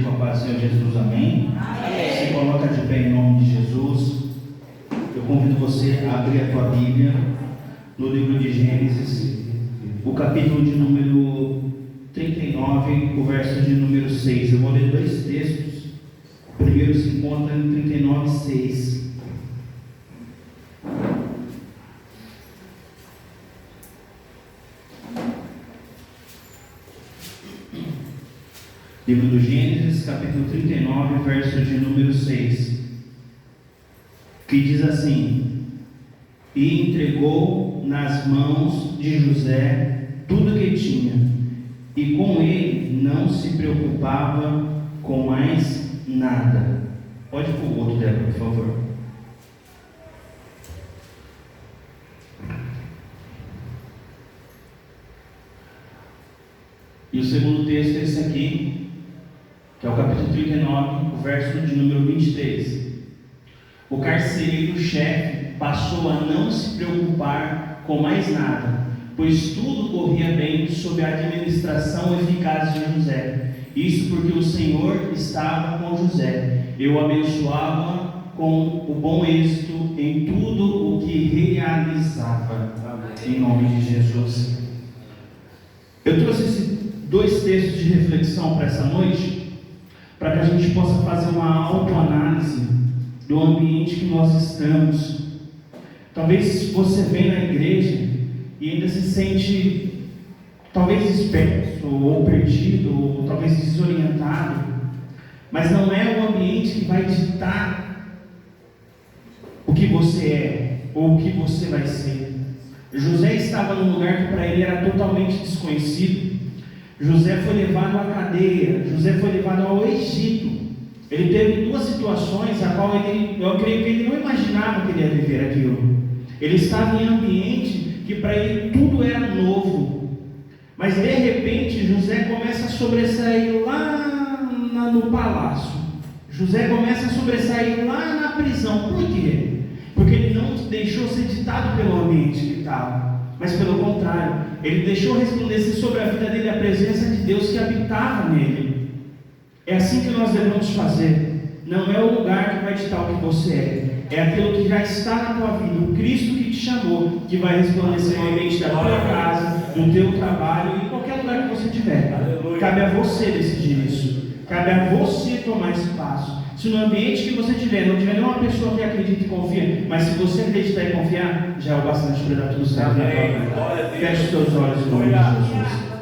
com a paz do Senhor Jesus, amém? Amém. Se coloca de pé em nome de Jesus. Eu convido você a abrir a tua Bíblia no livro de Gênesis, o capítulo de número 39, o verso de número 6. Eu vou ler dois textos. O primeiro se encontra em 39, 6. Livro do Gênesis, capítulo 39, verso de número 6, que diz assim: E entregou nas mãos de José tudo que tinha, e com ele não se preocupava com mais nada. Pode pôr o outro dela, por favor. E o segundo texto é esse aqui, que é o capítulo 39, o verso de número 23. O carcereiro-chefe passou a não se preocupar com mais nada, pois tudo corria bem sob a administração eficaz de José. Isso porque o Senhor estava com José. Eu abençoava com o bom êxito em tudo o que realizava. Em nome de Jesus. Eu trouxe esses dois textos de reflexão para essa noite, para que a gente possa fazer uma autoanálise do ambiente que nós estamos. Talvez você venha na igreja e ainda se sente talvez disperso, ou perdido, ou talvez desorientado, mas não é o ambiente que vai ditar o que você é, ou o que você vai ser. José estava num lugar que para ele era totalmente desconhecido. José foi levado à cadeia, José foi levado ao Egito. Ele teve duas situações a qual eu creio que ele não imaginava que ele ia viver aquilo. Ele estava em um ambiente que para ele tudo era novo. Mas de repente José começa a sobressair lá no palácio. José começa a sobressair lá na prisão. Por quê? Porque ele não deixou ser ditado pelo ambiente que estava, mas pelo contrário, ele deixou resplandecer sobre a vida dele a presença de Deus que habitava nele. É assim que nós devemos fazer. Não é o lugar que vai ditar o que você é aquilo que já está na tua vida, o Cristo que te chamou, que vai resplandecer no ambiente da tua casa, do teu trabalho e em qualquer lugar que você estiver. Cabe a você decidir isso, cabe a você tomar esse passo. Se no ambiente que você tiver, não tiver nenhuma pessoa que acredita e confia, mas se você acreditar e confiar, já é o bastante para dar tudo certo na tua vida. Feche os teus olhos em nome de Jesus.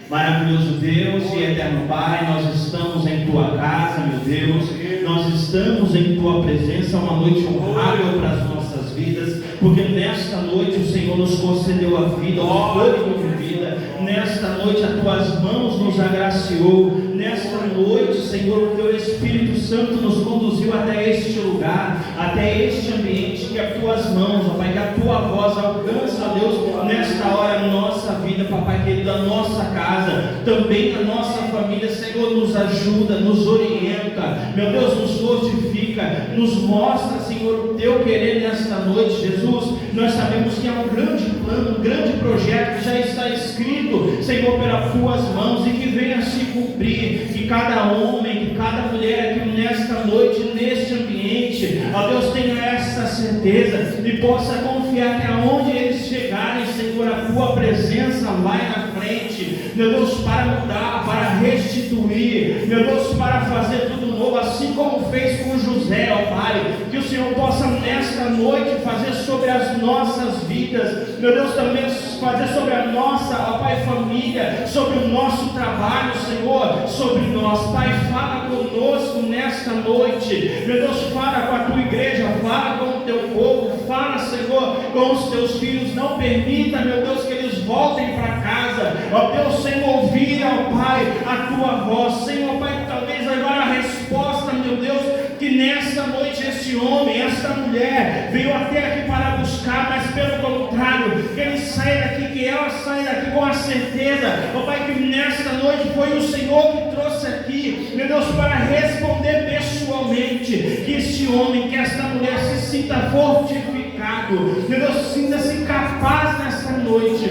Maravilhoso Deus e eterno Pai, nós estamos em Tua casa, meu Deus, nós estamos em Tua presença, uma noite honrável para as nossas vidas, porque nesta noite o Senhor nos concedeu a vida, o fôlego de vida, nesta noite as Tuas mãos nos agraciou, nesta noite, Senhor, o Teu Espírito Santo nos conduziu até este lugar, até este ambiente, que as Tuas mãos, ó Pai, que a Tua voz alcança, ó Deus, nesta hora a nossa vida, Papai querido, a nossa casa, também a nossa família. Senhor, nos ajuda, nos orienta, meu Deus, nos fortifica, nos mostra, Senhor, o Teu querer nesta noite, Jesus. Nós sabemos que há um grande plano, um grande projeto que já está escrito, Senhor, pelas Tuas mãos e que venha se cumprir. Que cada homem, que cada mulher aqui nesta noite, neste ambiente, ó Deus, tenha essa certeza e possa confiar que aonde eles chegarem, Senhor, a Tua presença vai na frente, meu Deus, para mudar, para restituir, meu Deus, para fazer tudo novo, assim como fez com José, ó Pai. Que o Senhor possa nesta noite fazer sobre as nossas vidas, meu Deus, também fazer sobre a nossa, ó Pai, família, sobre o nosso trabalho, Senhor, sobre nós. Pai, fala conosco nesta noite, meu Deus, fala com a Tua igreja, fala com o Teu povo, fala, Senhor, com os Teus filhos. Não permita, meu Deus, que eles voltem para casa, ó Deus, sem ouvir, ó Pai, a Tua voz. Senhor, Pai, talvez agora a resposta, meu Deus, que nesta noite esse homem, esta mulher veio até aqui para buscar, mas pelo contrário, que ele saia daqui, que ela saia daqui com a certeza, ó Pai, que nesta noite foi o Senhor que trouxe aqui, meu Deus, para responder pessoalmente, que este homem, que esta mulher se sinta fortificado, meu Deus, sinta-se capaz nesta noite,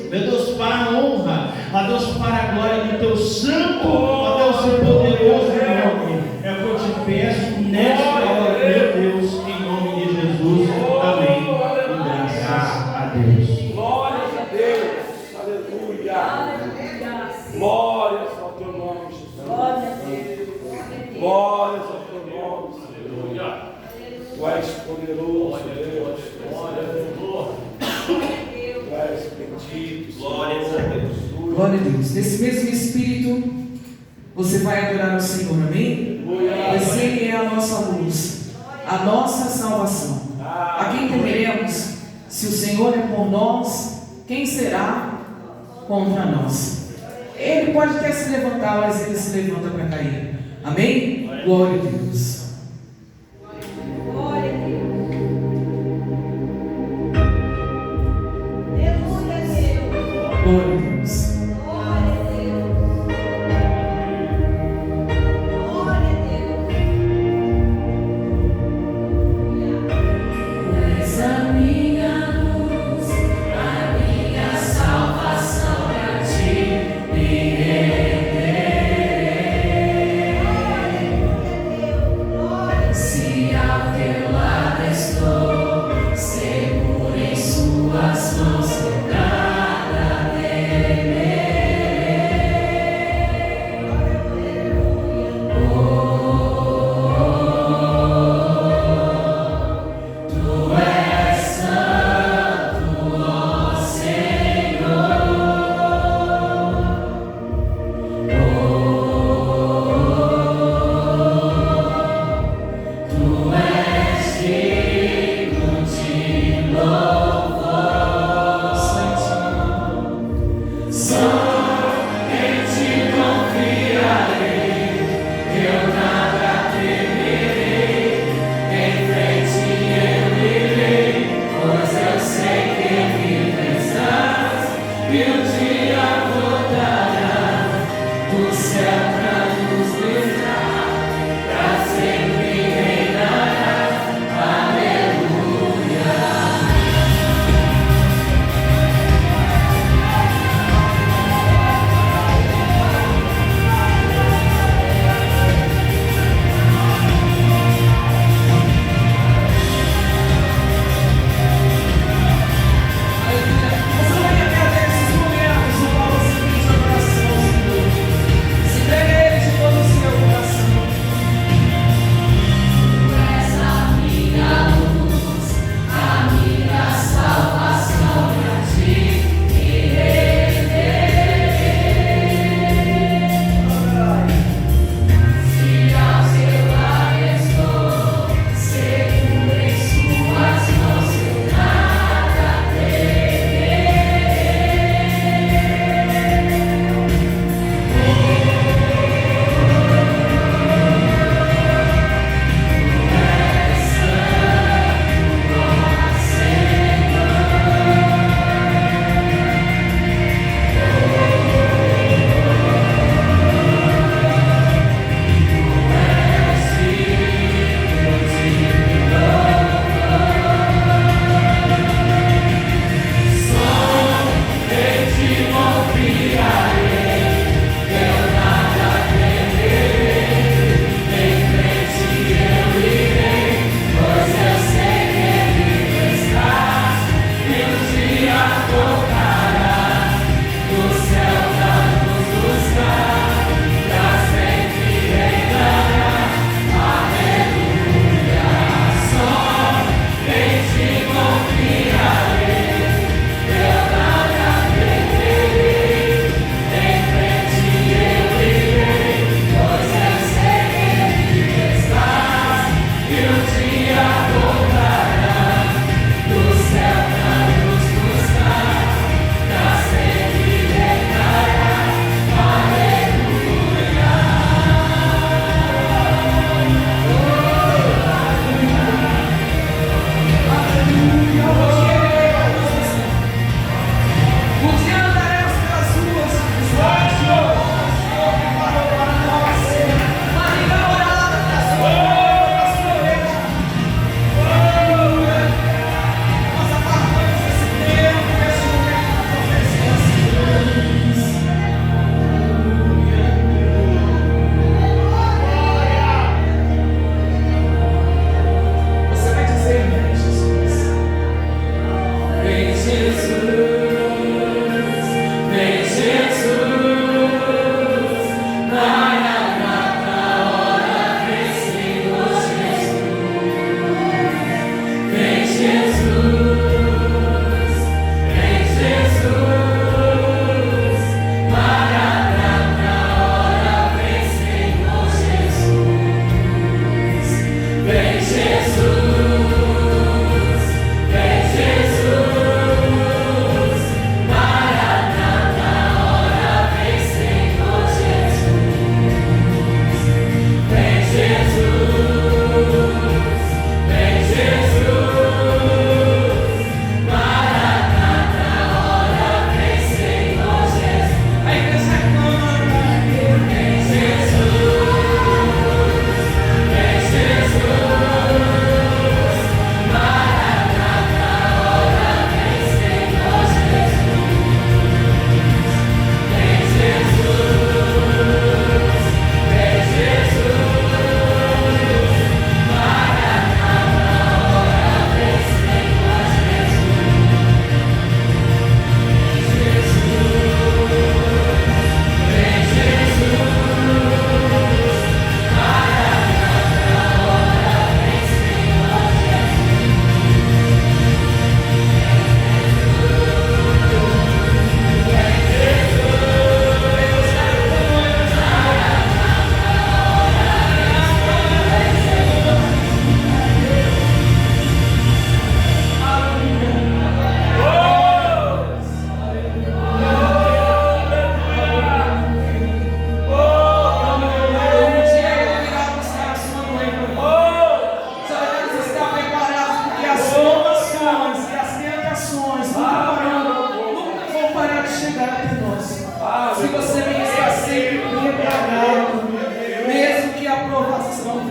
meu Deus, para a honra, ó Deus, para a glória do Teu santo, ó Deus, e poderoso Glórias ao teu nome, Senhor. Tu és poderoso, Deus. Glórias a Deus. Tu és bendito. Glórias a Deus. Glória a Deus. Nesse mesmo espírito, você vai adorar o Senhor, amém? Pois Ele é a nossa luz, a nossa salvação. A quem temeremos? Se o Senhor é por nós, quem será contra nós? Ele pode até se levantar, mas ele se levanta para cair. Amém? Glória a Deus. Glória a Deus. Aleluia, Deus. Glória a Deus. Glória a Deus. Glória a Deus. És a minha luz, a minha salvação, a ti me renderei.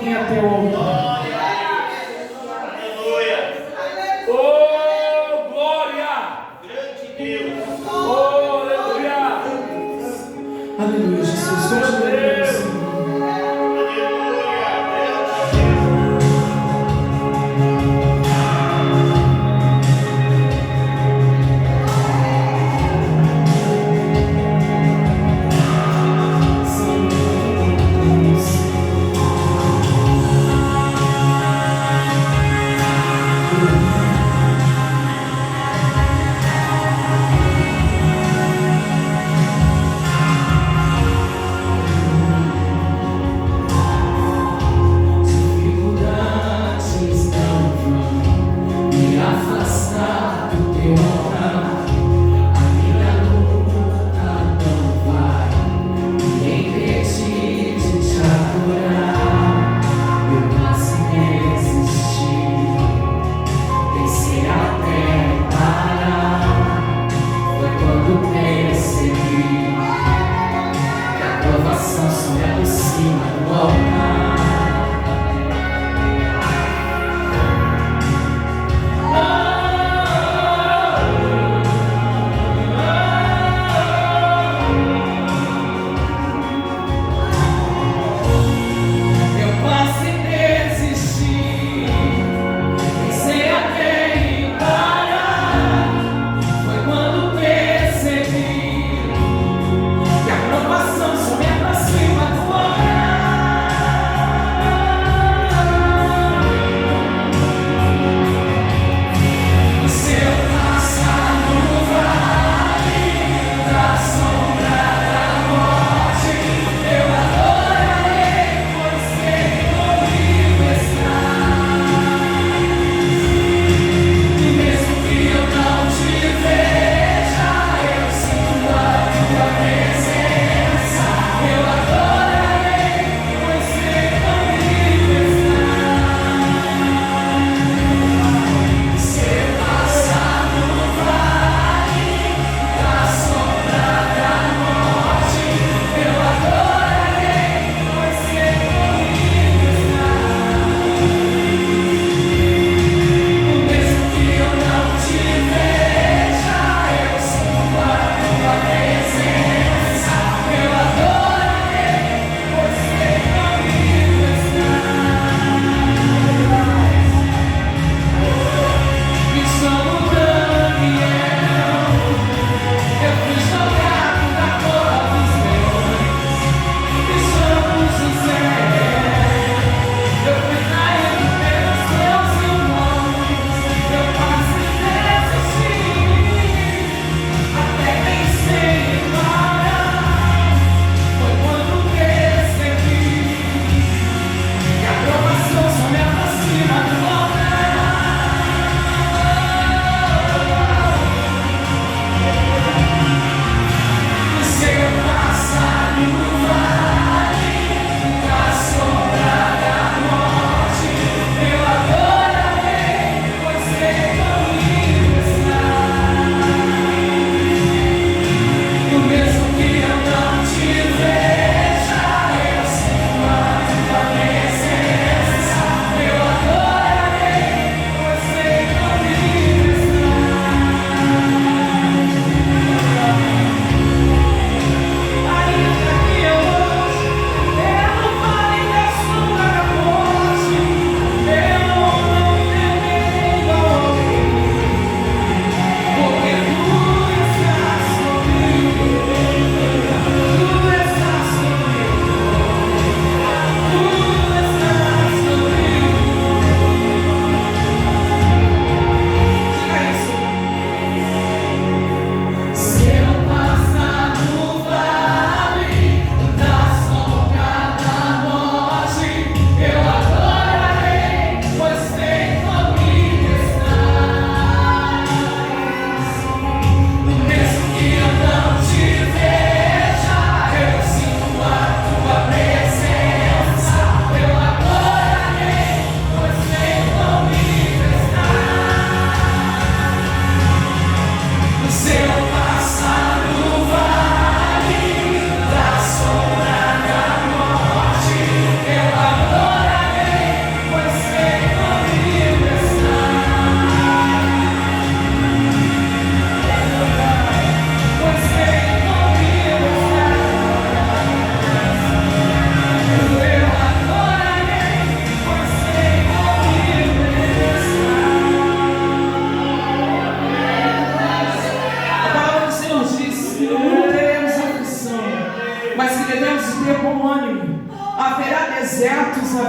vem até o altar. Oh, glória! Grande Deus! Oh, aleluia! Aleluia, Jesus. Continue adorando o Senhor.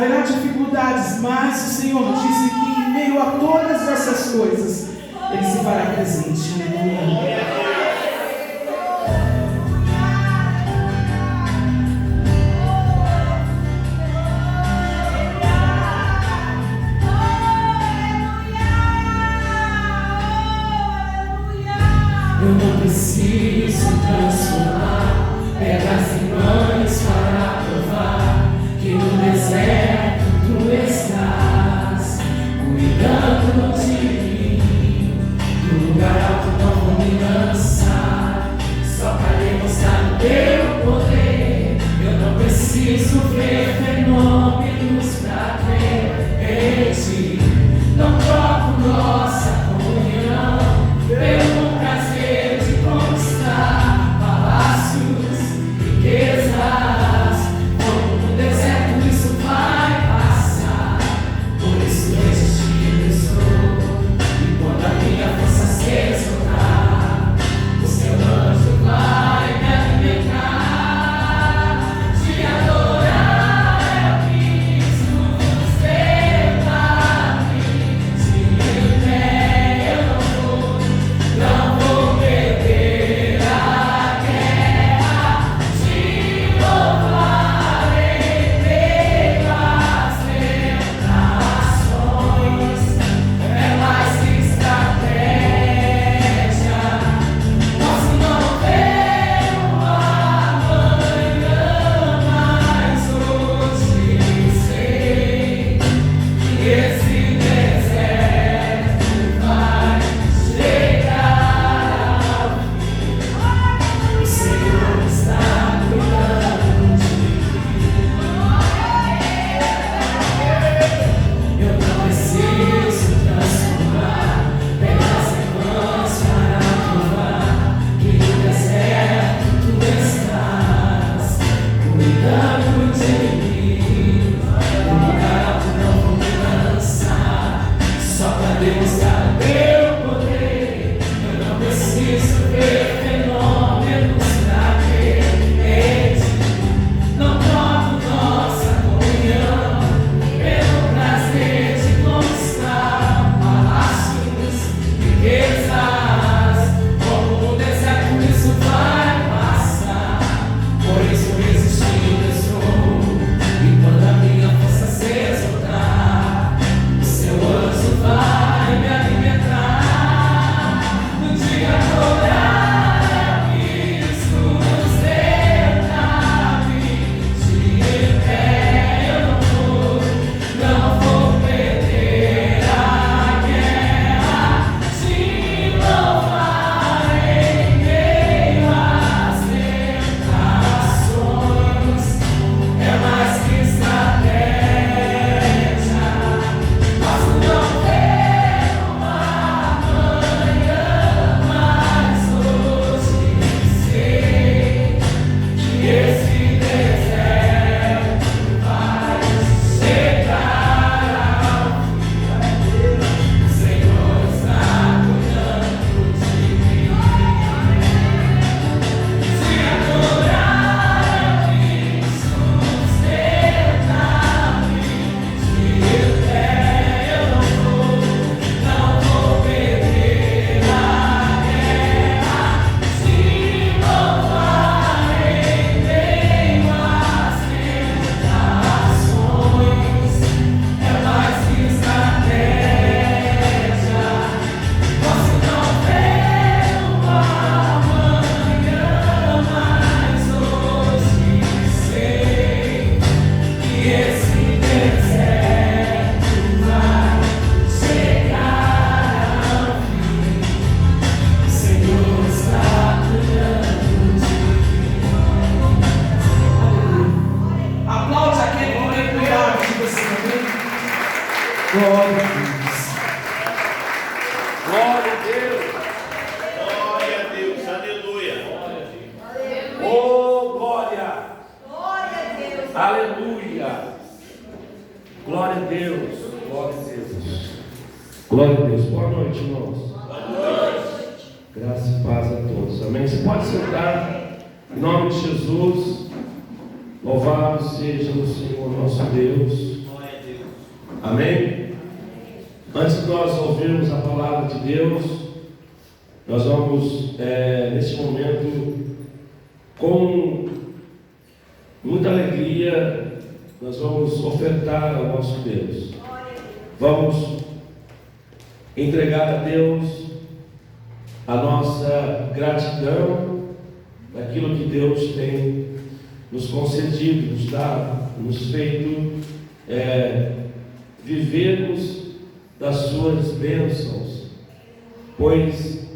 haverá dificuldades, mas o Senhor disse que em meio a todas essas coisas, Ele se fará presente. Aleluia. Eu não preciso transformar pedras em pães para provar que no deserto tu estás cuidando de mim. Do lugar alto não vou me lançar, só para demonstrar o teu poder. Eu não preciso ver fenômenos para crer em ti. Não troco nossa comunhão pelo prazer de conquistar palácios, riquezas. Como no deserto isso vai passar, por isso resistindo estou. E quando a minha força se exaltar, o seu anjo vai me alimentar. Te adorar eu quis nos levar, de pé eu não vou perder a guerra, te louvar em meio às tentações. É mais que estratégia, posso não ver uma manhã, mas hoje sei que esse deserto vai chegar. O Senhor está cuidando de mim. Eu não preciso transformar pedras em pães para provar que no deserto tu estás cuidando de mim. No lugar alto não vou me lançar, só para demonstrar o teu poder. Eu não preciso ver fenômenos pra crer em ti. Não troco nossa comunhão pelo prazer de conquistar palácios, riquezas. Como no deserto isso vai passar, por isso resistindo estou. E quando a minha força se exaltar, o seu anjo vai me alimentar. No dia adorar eu quis nos levar, de pé eu não vou perder a guerra, te louvar em meio às tentações. É mais que estratégia, posso não ver uma manhã, mas hoje sei que esse deserto vai chegar ao fim. O Senhor está cuidando de mim. Se adorar eu quis sustentar-me, de pé eu não vou perder a guerra, te louvar em meio às tentações. É mais que estratégia, posso não ver uma manhã, mas hoje sei que esse deserto vai chegar ao fim. O Senhor está cuidando de mim. Aplaude aquele que tem cuidado de você, amém? Glória a Deus. Glória a Deus. Glória a Deus, aleluia. Oh, glória. Glória a Deus. Aleluia. Glória a Deus. Glória a Deus. Glória a Deus. Boa noite, irmãos. Boa noite. Graça e paz a todos. Amém? Você pode sentar. Em nome de Jesus. Louvado seja o Senhor nosso Deus. Amém? Antes de nós ouvirmos a palavra de Deus, nós vamos, neste momento, com muita alegria, nós vamos ofertar ao nosso Deus. Vamos entregar a Deus a nossa gratidão daquilo que Deus tem nos concedido, nos dado, nos feito vivermos das suas bênçãos, pois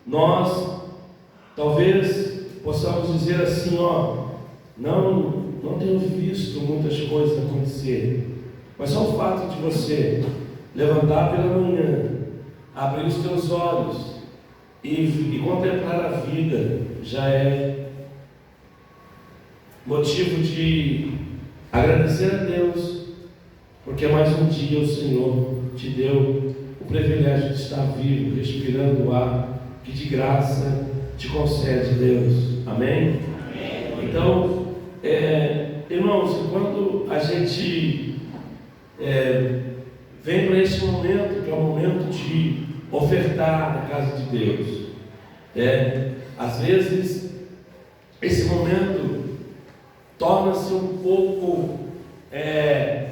nós talvez possamos dizer assim, não tenho visto muitas coisas acontecer, mas só o fato de você levantar pela manhã, abrir os teus olhos e contemplar a vida já é motivo de agradecer a Deus, porque mais um dia o Senhor te deu o privilégio de estar vivo, respirando o ar que de graça te concede Deus. Amém? Amém. Então, irmãos, quando a gente vem para esse momento, que é o momento de ofertar na casa de Deus, às vezes esse momento torna-se um pouco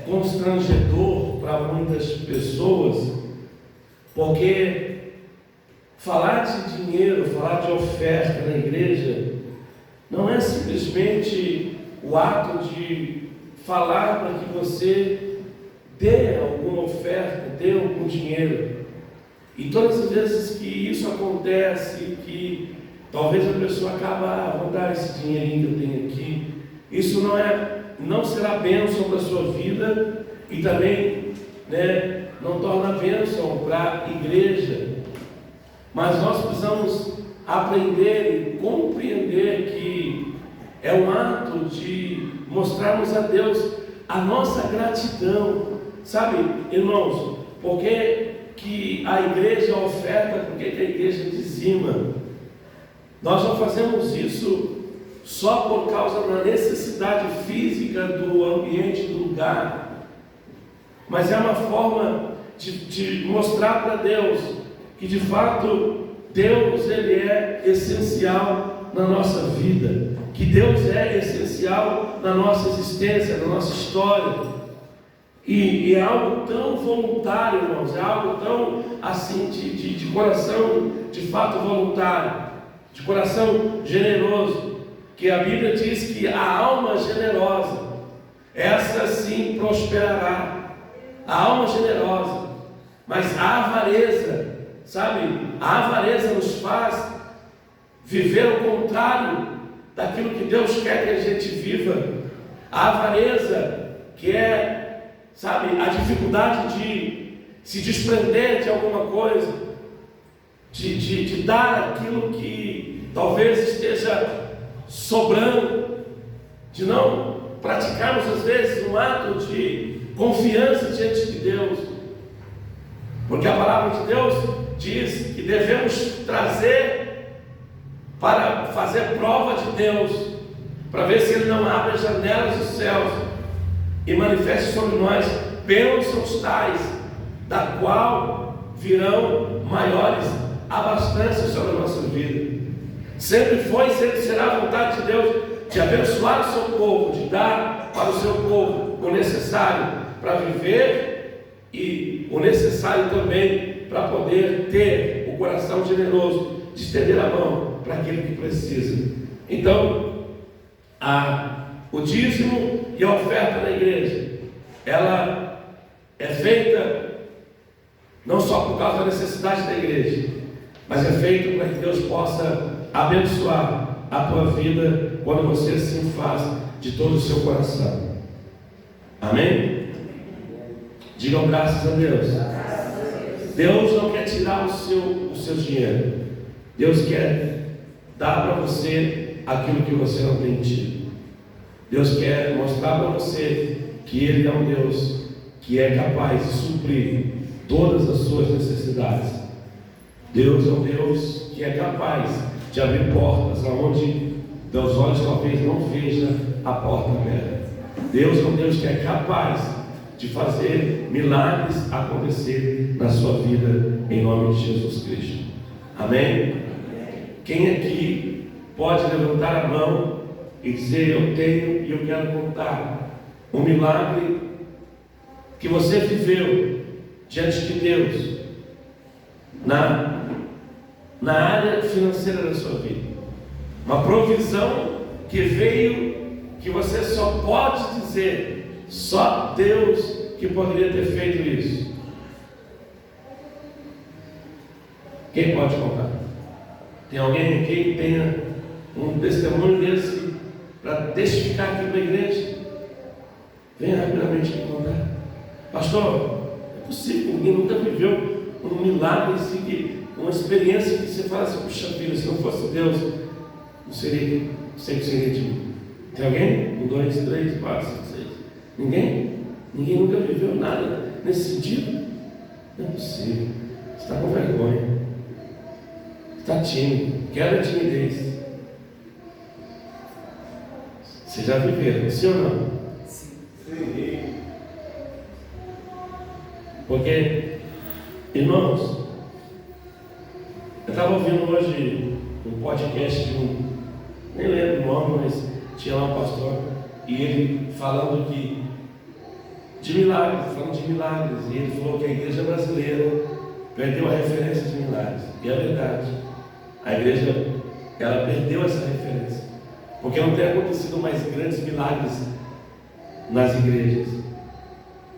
constrangedor para muitas pessoas, porque falar de dinheiro, falar de oferta na igreja, não é simplesmente o ato de falar para que você dê alguma oferta, dê algum dinheiro. E todas as vezes que isso acontece, que talvez a pessoa acaba, vou dar esse dinheirinho que eu tenho aqui, isso não será bênção para a sua vida e também não torna bênção para a igreja. Mas nós precisamos aprender e compreender que é um ato de mostrarmos a Deus a nossa gratidão. Sabe, irmãos, por que a igreja oferta, por que a igreja dizima? Nós não fazemos isso só por causa da necessidade física do ambiente, do lugar, mas é uma forma de mostrar para Deus que de fato Deus ele é essencial na nossa vida, que Deus é essencial na nossa existência, na nossa história. E é algo tão voluntário, irmãos, é algo tão assim de coração de fato voluntário, de coração generoso, que a Bíblia diz que a alma generosa, essa sim prosperará. A alma generosa, mas a avareza, sabe? A avareza nos faz viver o contrário daquilo que Deus quer que a gente viva. A avareza, que é, sabe, a dificuldade de se desprender de alguma coisa, de dar aquilo que talvez esteja sobrando, de não praticarmos às vezes um ato de confiança diante de Deus, porque a palavra de Deus diz que devemos trazer para fazer prova de Deus, para ver se Ele não abre as janelas dos céus e manifeste sobre nós bênçãos tais, da qual virão maiores abastanças sobre a nossa vida. Sempre foi e sempre será a vontade de Deus de abençoar o seu povo, de dar para o seu povo o necessário para viver e o necessário também para poder ter o coração generoso de estender a mão para aquele que precisa. Então, o dízimo e a oferta na igreja, ela é feita não só por causa da necessidade da igreja, mas é feita para que Deus possa abençoar a tua vida quando você assim faz de todo o seu coração. Amém? Digam graças a Deus. Deus não quer tirar o seu dinheiro. Deus quer dar para você aquilo que você não tem tido. Deus quer mostrar para você que Ele é um Deus que é capaz de suprir todas as suas necessidades. Deus é um Deus que é capaz de abrir portas aonde teus olhos talvez não vejam a porta aberta. Deus é um Deus que é capaz de fazer milagres acontecer na sua vida, em nome de Jesus Cristo. Amém? Quem aqui pode levantar a mão e dizer: eu tenho e eu quero contar um milagre que você viveu diante de Deus na área financeira da sua vida, uma provisão que veio, que você só pode dizer, só Deus que poderia ter feito isso. Quem pode contar? Tem alguém aqui que tenha um testemunho desse para testificar aqui para a igreja? Venha rapidamente me contar. Pastor, é possível, ninguém nunca viveu um milagre assim, uma experiência que você fala assim: puxa vida, se não fosse Deus, não seria, não sei o que seria de mim. Tem alguém? 1, 2, 3, 4, 5, 6. Ninguém? Ninguém nunca viveu nada nesse sentido? Não é possível. Você está com vergonha. Está tímido. Quebra a timidez. Vocês já viveram, sim ou não? Sim. Porque, irmãos, eu estava ouvindo hoje um podcast de nem lembro o nome, mas tinha lá um pastor, e ele falando de milagres, e ele falou que a igreja brasileira perdeu a referência de milagres. E é verdade, a igreja, ela perdeu essa referência, porque não tem acontecido mais grandes milagres nas igrejas.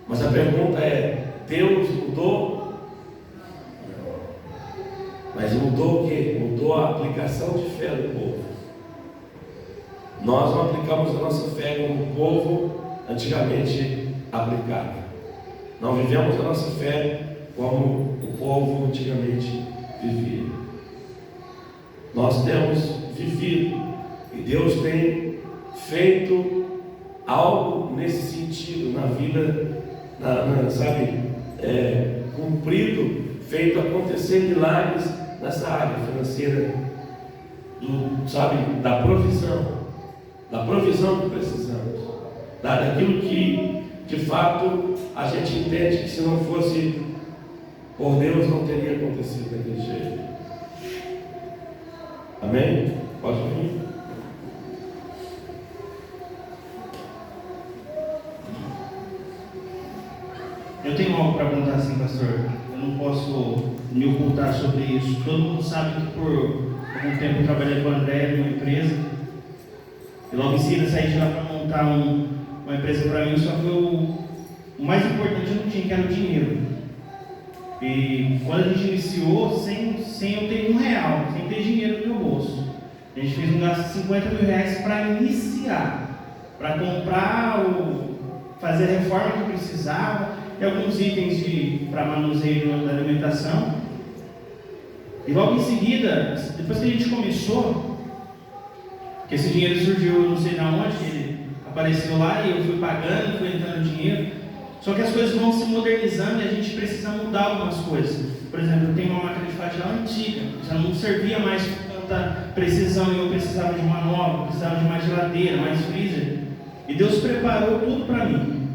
Mas a pergunta é: Deus mudou? Mas mudou o quê? Mudou a aplicação de fé do povo. Nós não aplicamos a nossa fé como o povo antigamente aplicava. Não vivemos a nossa fé como o povo antigamente vivia. Nós temos vivido, e Deus tem feito algo nesse sentido na vida, cumprido, feito acontecer milagres nessa área financeira, da provisão que precisamos, daquilo que de fato a gente entende que se não fosse por Deus não teria acontecido daquele jeito. Amém? Pode vir. Eu tenho algo para contar assim, pastor. Eu não posso me ocultar sobre isso. Todo mundo sabe que por algum tempo eu trabalhei com o André numa empresa. E logo em seguida saí de lá para montar uma empresa para mim. Só que o mais importante eu não tinha, que era o dinheiro. E quando a gente iniciou, sem eu ter R$1, sem ter dinheiro no meu bolso, a gente fez um gasto de R$50 mil para iniciar, para comprar, fazer a reforma que precisava, e alguns itens para manuseio da alimentação. E logo em seguida, depois que a gente começou, que esse dinheiro surgiu, não sei de onde, ele apareceu lá e eu fui pagando, fui entrando dinheiro. Só que as coisas vão se modernizando e a gente precisa mudar algumas coisas. Por exemplo, eu tenho uma máquina de fatiar antiga, já não servia mais com tanta precisão e eu precisava de uma nova, precisava de mais geladeira, mais freezer. E Deus preparou tudo para mim.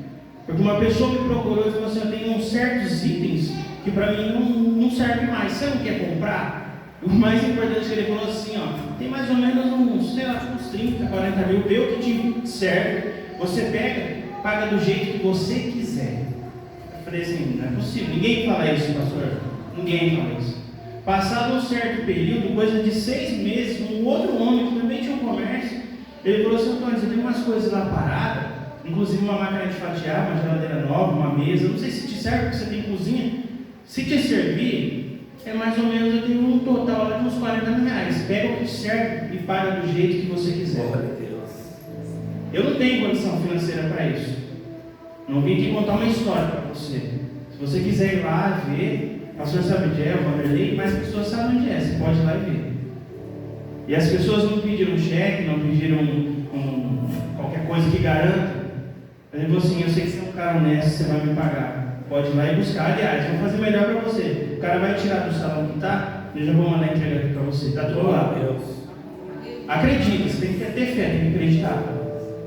Porque uma pessoa me procurou e falou assim: eu tenho certos itens que para mim não servem mais, você não quer comprar? O mais importante que ele falou assim: tem mais ou menos uns 30, 40 mil, vê o que te serve, você pega, paga do jeito que você quiser. Eu falei assim: não é possível, ninguém fala isso, pastor, ninguém fala isso. Passado um certo período, coisa de 6 meses, um outro homem que também tinha um comércio, ele falou assim: Antônio, você tem umas coisas lá paradas, inclusive uma máquina de fatiar, uma geladeira nova, uma mesa, não sei se te serve, porque você tem cozinha. Se te servir, é mais ou menos, eu tenho um total lá de uns R$40 mil. Pega o que te serve e paga do jeito que você quiser. Eu não tenho condição financeira para isso. Não vim aqui contar uma história para você. Se você quiser ir lá ver, o pastor sabe onde é, o Vanderlei, mas as pessoas sabem onde é, você pode ir lá e ver. E as pessoas não pediram cheque, não pediram qualquer coisa que garanta. Ele falou assim: eu sei que você é um cara honesto, você vai me pagar. Pode ir lá e buscar. Aliás, vou fazer melhor para você. O cara vai tirar do salão que está, eu já vou mandar entregar aqui para você. Está tudo lá. Acredita, você tem que ter fé, tem que acreditar.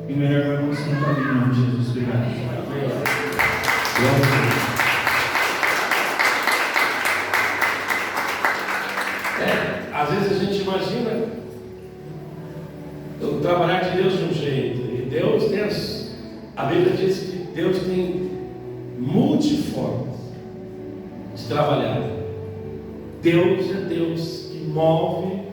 E o melhor vai acontecer na tua vida, em nome de Jesus. Obrigado. Glória a Deus. Às vezes a gente imagina o trabalhar de Deus de um jeito, e Deus tem a Bíblia diz que Deus tem multiformas de trabalhar. Deus é Deus que move.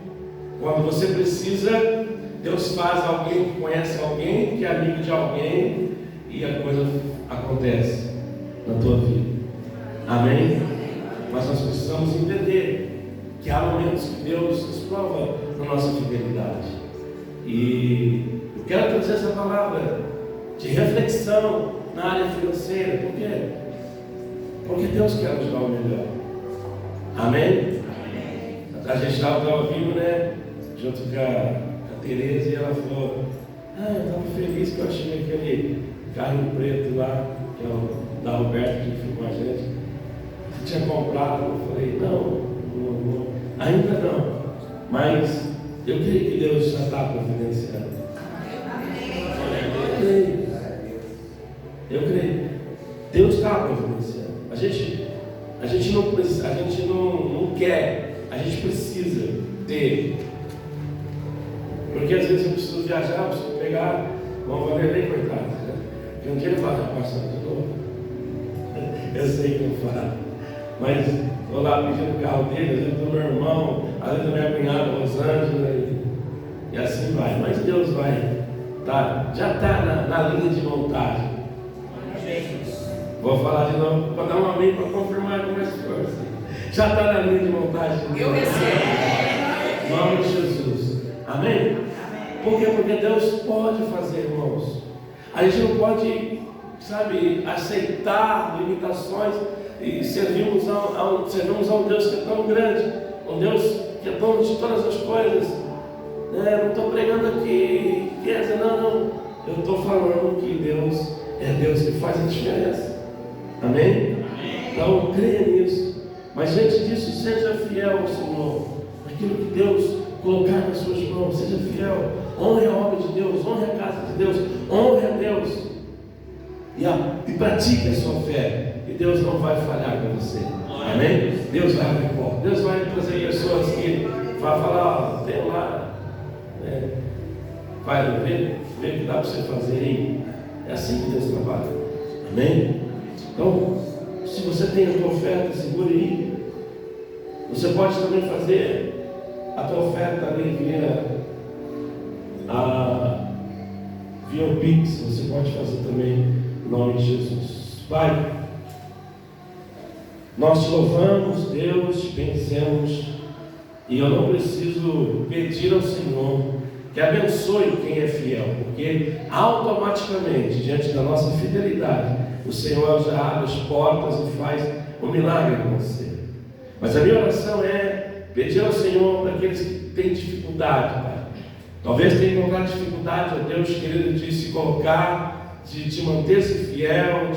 Quando você precisa, Deus faz alguém que conhece alguém, que é amigo de alguém, e a coisa acontece na tua vida. Amém? Mas nós precisamos entender que há momentos que Deus nos prova na nossa fidelidade. E eu quero trazer essa palavra de reflexão na área financeira. Por quê? Porque Deus quer nos dar o melhor. Amém? A gente estava ouvindo, né? Junto com a Tereza, e ela falou: eu estava feliz que eu achei aquele carro preto lá, que é o da Roberto, que ficou com a gente. Você tinha comprado? Eu falei: não, ainda não, mas eu creio que Deus já está providenciando. Eu creio. Deus está providenciando. A gente não precisa, a gente não quer, a gente precisa ter. Porque às vezes eu preciso viajar, eu preciso pegar uma Vanderlei, coitado. Porque um dia ele fala: passando de novo. Eu sei que eu falo, mas estou lá pedindo o carro dele, às vezes do meu irmão, às vezes da minha cunhada Rosângela, e assim vai. Mas Deus vai, já está na linha de montagem. Vou falar de novo, para dar um amém, para confirmar com mais força. Já está na linha de montagem. Eu recebo. Em nome de Jesus. Amém? Por quê? Porque Deus pode fazer, irmãos. A gente não pode, aceitar limitações. E servimos a um Deus que é tão grande, um Deus que é dono de todas as coisas. Não estou pregando aqui, quer dizer, não. Eu estou falando que Deus é Deus que faz a diferença. Amém? Então, creia nisso. Mas diante disso, seja fiel ao Senhor. Aquilo que Deus colocar nas suas mãos, seja fiel. Honre a obra de Deus, honre a casa de Deus, honre a Deus. E pratique a sua fé. E Deus não vai falhar com você. Amém? Deus vai abrir porta. Deus vai trazer pessoas que vai falar: tem lá, vai ver o que dá para você fazer aí. É assim que Deus trabalha. Amém? Então, se você tem a tua oferta, segure aí. Você pode também fazer a tua oferta ali via o Pix. Você pode fazer também em nome de Jesus. Pai, nós te louvamos, Deus, te bendizemos, e eu não preciso pedir ao Senhor que abençoe quem é fiel, porque automaticamente, diante da nossa fidelidade, o Senhor já abre as portas e faz um milagre com você. Mas a minha oração é pedir ao Senhor para aqueles que têm dificuldade, Pai. Talvez tenha encontrado dificuldade, ó Deus querido, de se colocar, de manter-se fiel,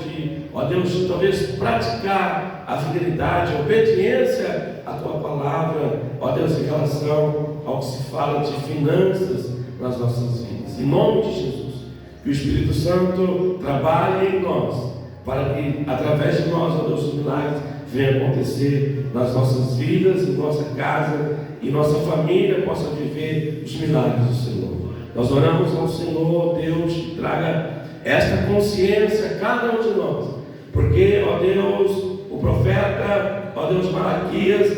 ó Deus, talvez praticar a fidelidade, a obediência à Tua palavra, ó Deus, em relação ao que se fala de finanças nas nossas vidas. Em nome de Jesus, que o Espírito Santo trabalhe em nós, para que através de nós, ó Deus, os milagres venham acontecer nas nossas vidas, em nossa casa, e nossa família possa viver os milagres do Senhor. Nós oramos ao Senhor, Deus, que traga esta consciência a cada um de nós, porque, ó Deus, o profeta, ó Deus, Malaquias,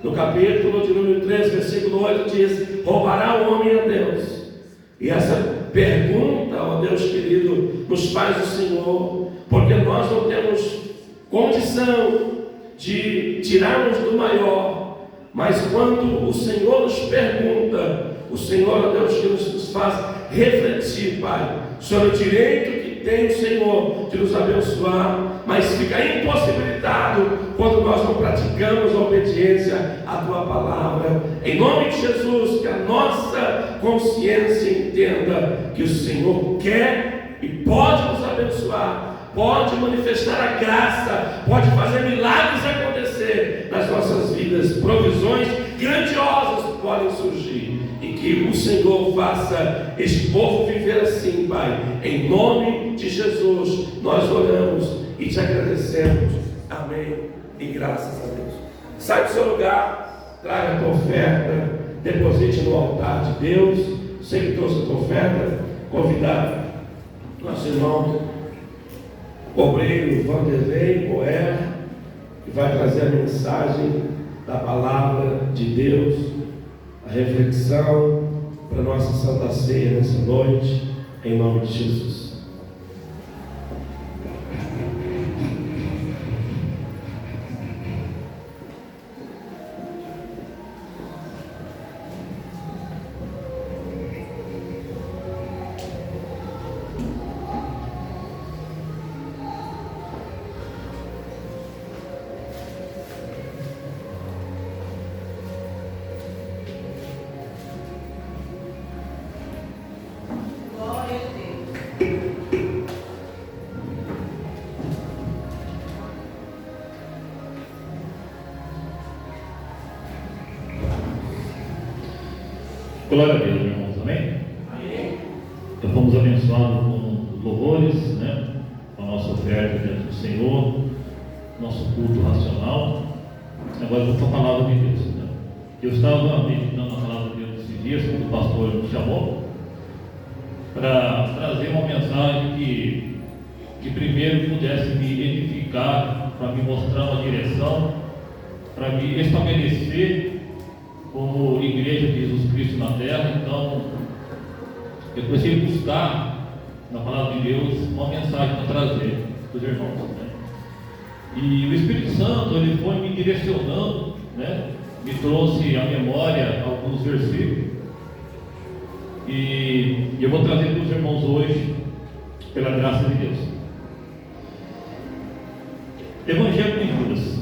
no capítulo de número 3, versículo 8, diz: roubará o homem a Deus? E essa pergunta, ó Deus querido, nos faz o Senhor, porque nós não temos condição de tirarmos do maior, mas quando o Senhor nos pergunta, o Senhor, ó Deus, que nos faz refletir, Pai, sobre o direito que tem o Senhor de nos abençoar, mas fica impossibilitado quando nós não praticamos a obediência à Tua palavra. Em nome de Jesus, que a nossa consciência entenda que o Senhor quer e pode nos abençoar, pode manifestar a graça, pode fazer milagres acontecer nas nossas vidas, provisões grandiosas podem surgir, e que o Senhor faça este povo viver assim, Pai. Em nome de Jesus nós oramos e te agradecemos. Amém. E graças a Deus. Sai do seu lugar, traga a tua oferta, deposite no altar de Deus. Você que trouxe a tua oferta, convidar nosso irmão obreiro Vanderlei Boer, que vai trazer a mensagem da palavra de Deus, a reflexão para a nossa Santa Ceia nessa noite, em nome de Jesus. Glória a Deus, irmãos, amém? Amém. Então fomos abençoados com louvores, né? Com a nossa oferta diante do Senhor, nosso culto racional. Agora vou para a palavra de Deus, né? Eu estava meditando a palavra de Deus esses dias, quando o pastor me chamou, para trazer uma mensagem que primeiro pudesse me edificar, para me mostrar uma direção, para me estabelecer como igreja de Jesus Cristo na terra. Então eu comecei a buscar na palavra de Deus uma mensagem para trazer para os irmãos, né? E o Espírito Santo, ele foi me direcionando, né? Me trouxe à memória alguns versículos, e eu vou trazer para os irmãos hoje, pela graça de Deus. Evangelho de Judas,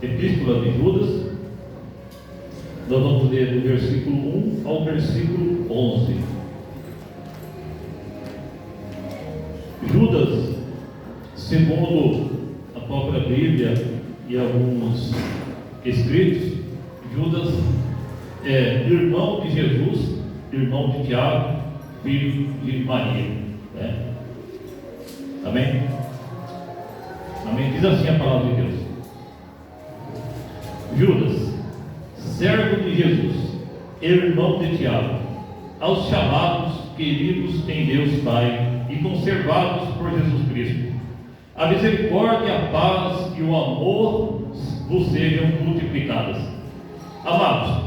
Epístola de Judas. Nós vamos ler do versículo 1 ao versículo 11. Judas, segundo a própria Bíblia e alguns escritos, Judas é irmão de Jesus, irmão de Tiago, filho de Maria, né? Amém? Amém? Diz assim a palavra de Deus. Judas, servo de Jesus, irmão de Tiago, aos chamados, queridos em Deus Pai e conservados por Jesus Cristo, a misericórdia, a paz e o amor vos sejam multiplicadas. Amados,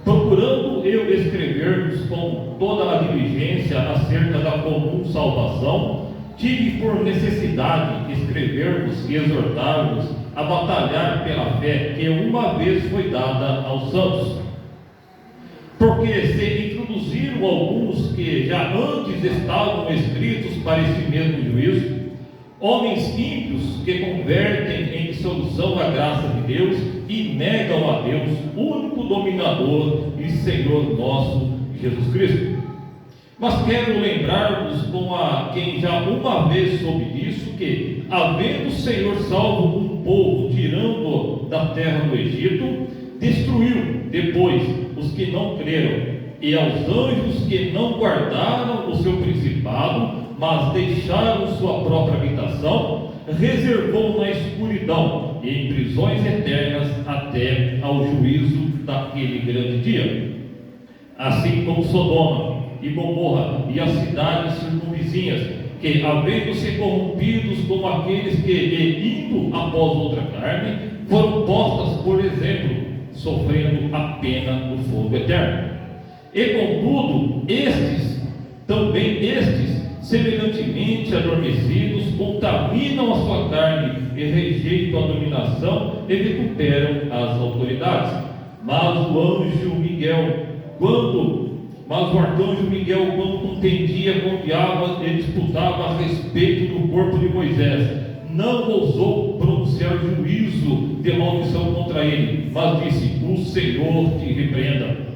procurando eu escrever-vos com toda a diligência acerca da comum salvação, tive por necessidade escrever-vos e exortar-vos a batalhar pela fé que uma vez foi dada aos santos. Porque se introduziram alguns que já antes estavam escritos para esse mesmo juízo, homens ímpios que convertem em dissolução a graça de Deus e negam a Deus, único dominador e Senhor nosso Jesus Cristo. Mas quero lembrar-vos, com a quem já uma vez soube disso, que, havendo o Senhor salvo um povo, tirando-o da terra do Egito, destruiu depois os que não creram, e aos anjos que não guardaram o seu principado, mas deixaram sua própria habitação, reservou na escuridão e em prisões eternas até ao juízo daquele grande dia. Assim como Sodoma e Gomorra e as cidades circunvizinhas, que, havendo-se corrompidos como aqueles que, indo após outra carne, foram postas por exemplo, sofrendo a pena do fogo eterno. E contudo, estes, semelhantemente adormecidos, contaminam a sua carne e rejeitam a dominação e recuperam as autoridades. Mas o arcanjo Miguel, quando contendia com o diabo e disputava a respeito do corpo de Moisés, não ousou pronunciar juízo de maldição contra ele, mas disse: o Senhor te repreenda.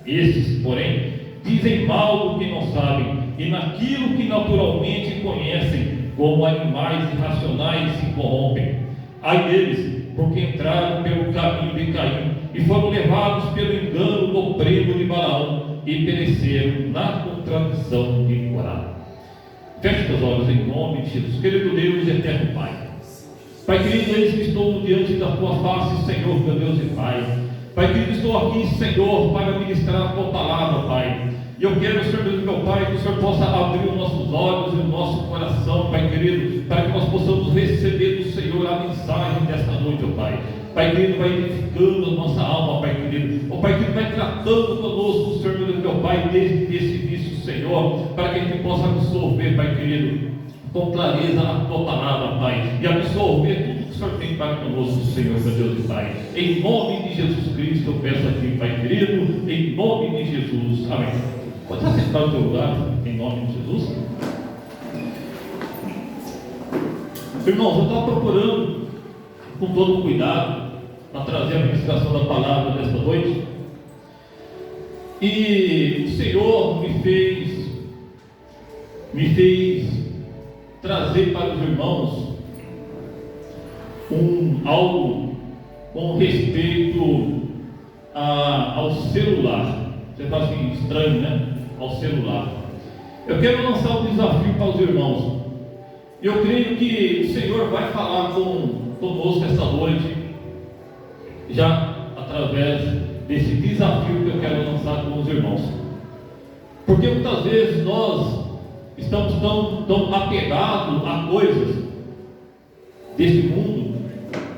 Estes, porém, dizem mal do que não sabem, e naquilo que naturalmente conhecem, como animais irracionais se corrompem. Ai deles, porque entraram pelo caminho de Caim e foram levados pelo engano do prego de Balaão e pereceram na contradição de Corá. Feche teus olhos em nome de Jesus. Querido Deus e eterno Pai, Pai querido, eis que estou diante da tua face, Senhor, meu Deus e Pai. Pai querido, estou aqui, Senhor, para ministrar a tua palavra, Pai. E eu quero, Senhor, meu Pai, que o Senhor possa abrir os nossos olhos e o nosso coração, Pai querido, para que nós possamos receber do Senhor a mensagem desta noite, ó Pai. Pai querido, vai edificando a nossa alma, Pai querido. Ó Pai querido, vai tratando conosco, Senhor, meu Pai, desde esse início, Senhor, para que a gente possa absorver, Pai querido, com clareza a tua palavra, Pai, e absorver tudo que o Senhor tem para conosco, Senhor, meu Deus e Pai. Em nome de Jesus Cristo, eu peço aqui, Pai querido, em nome de Jesus. Amém. Pode assentar o teu lugar, em nome de Jesus. Irmãos, eu estava procurando, com todo cuidado, para trazer a ministração da palavra desta noite, e o Senhor me fez trazer para os irmãos algo com respeito ao celular. Você fala assim, estranho, né? Ao celular. Eu quero lançar um desafio para os irmãos. Eu creio que o Senhor vai falar conosco esta noite, já através desse desafio que eu quero lançar com os irmãos. Porque muitas vezes nós estamos tão apegados a coisas deste mundo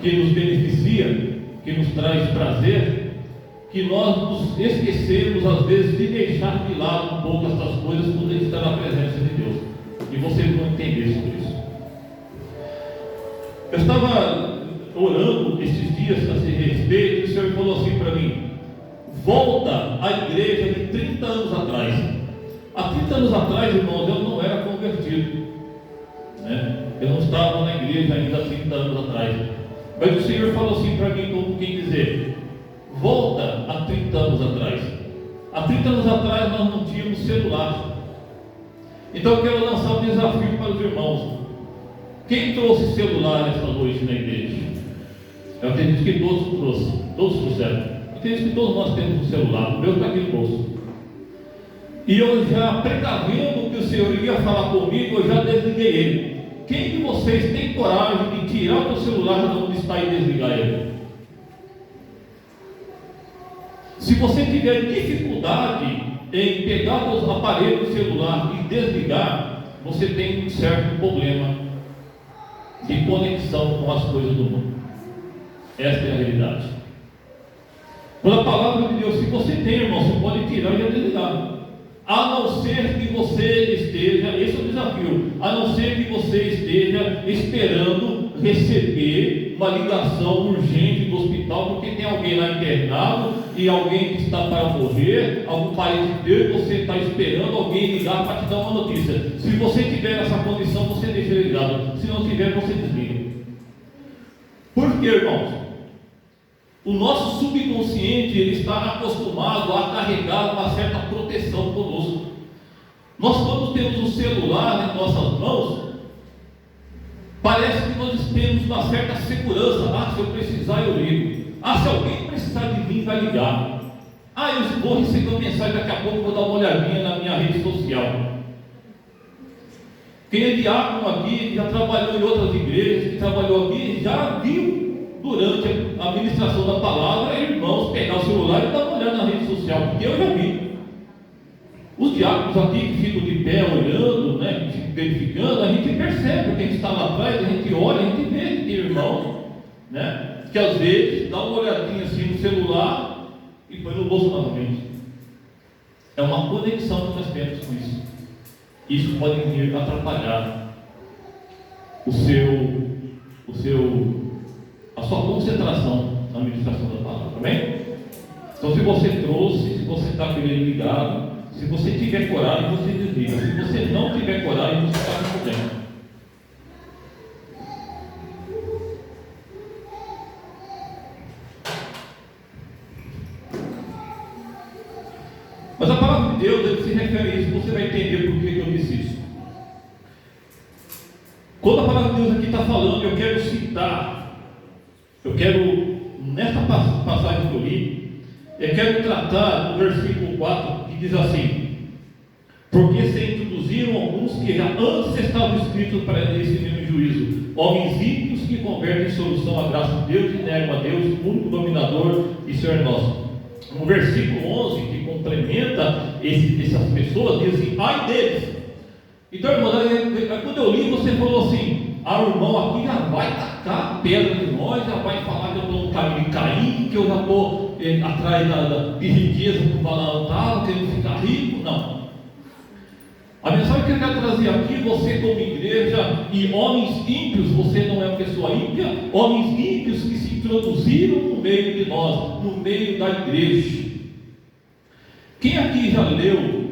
que nos beneficia, que nos traz prazer, que nós nos esquecemos às vezes de deixar de lado um pouco essas coisas quando a gente está na presença de Deus. E vocês vão entender sobre isso. Eu estava orando esses dias a esse respeito, e o Senhor falou assim para mim: volta à igreja de 30 anos atrás. Há 30 anos atrás, irmãos, eu não era convertido, né? Eu não estava na igreja ainda há 30 anos atrás. Mas o Senhor falou assim para mim, como quem dizer: volta a 30 anos atrás. Há 30 anos atrás nós não tínhamos celular. Então eu quero lançar um desafio para os irmãos. Quem trouxe celular esta noite na igreja? Eu acredito que todos trouxeram. Eu acredito que todos nós temos um celular. O meu está aqui no bolso. E eu já precavendo que o Senhor ia falar comigo, eu já desliguei ele. Quem de vocês tem coragem de tirar o seu celular de onde está e desligar ele? Se você tiver dificuldade em pegar os aparelhos do celular e desligar, você tem um certo problema de conexão com as coisas do mundo. Esta é a realidade. Pela palavra de Deus, se você tem, irmão, você pode tirar e desligar. A não ser que você esteja, esse é o desafio, a não ser que você esteja esperando receber uma ligação urgente do hospital, porque tem alguém lá internado e alguém que está para morrer, algum parente teu, você está esperando alguém ligar para te dar uma notícia. Se você tiver essa condição, você deixa ele ligado. Se não tiver, você desliga. Por quê, irmãos? O nosso subconsciente, ele está acostumado a carregar uma certa proteção conosco. Nós, quando temos um celular nas nossas mãos, parece que nós temos uma certa segurança. Se eu precisar, eu ligo. Se alguém precisar de mim, vai ligar. Eu vou receber uma mensagem daqui a pouco, vou dar uma olhadinha na minha rede social. Quem é diácono aqui, já trabalhou em outras igrejas, que trabalhou aqui, já viu durante a ministração da palavra, irmãos pegar o celular e dar uma olhada na rede social, porque eu já vi. Os diáconos aqui que ficam de pé olhando, né, que ficam verificando, a gente percebe, porque a gente está lá atrás, a gente olha, a gente vê que tem irmão, né, que às vezes dá uma olhadinha assim no celular e põe no bolso novamente. É uma conexão que nós temos com isso. Isso pode vir atrapalhar a sua concentração na meditação da palavra, amém? Então, se você trouxe, se você está querendo ligado, se você tiver coragem, você desliga. Se você não tiver coragem, você está com problema. Mas a palavra de Deus, ele se refere a isso, você vai entender por que eu disse isso. Quando a palavra de Deus aqui está falando, eu quero citar, nesta passagem que eu li, eu quero tratar do versículo 4, que diz assim: porque se introduziram alguns que já antes estavam escritos para esse mesmo juízo, homens ímpios que convertem solução à graça de Deus e negam a Deus, único dominador e Senhor nosso. No versículo 11, que complementa essas pessoas, diz assim: ai deles. Então, irmão, quando eu li, você falou assim: ah, o irmão aqui já vai tacar pedra de nós, já vai falar que eu estou no caminho de Caim, que eu já estou atrás de riqueza que o Balaão estava, querendo ficar rico. Não. A mensagem que eu quero trazer aqui: você como igreja e homens ímpios, você não é uma pessoa ímpia, homens ímpios que se introduziram no meio de nós, no meio da igreja. Quem aqui já leu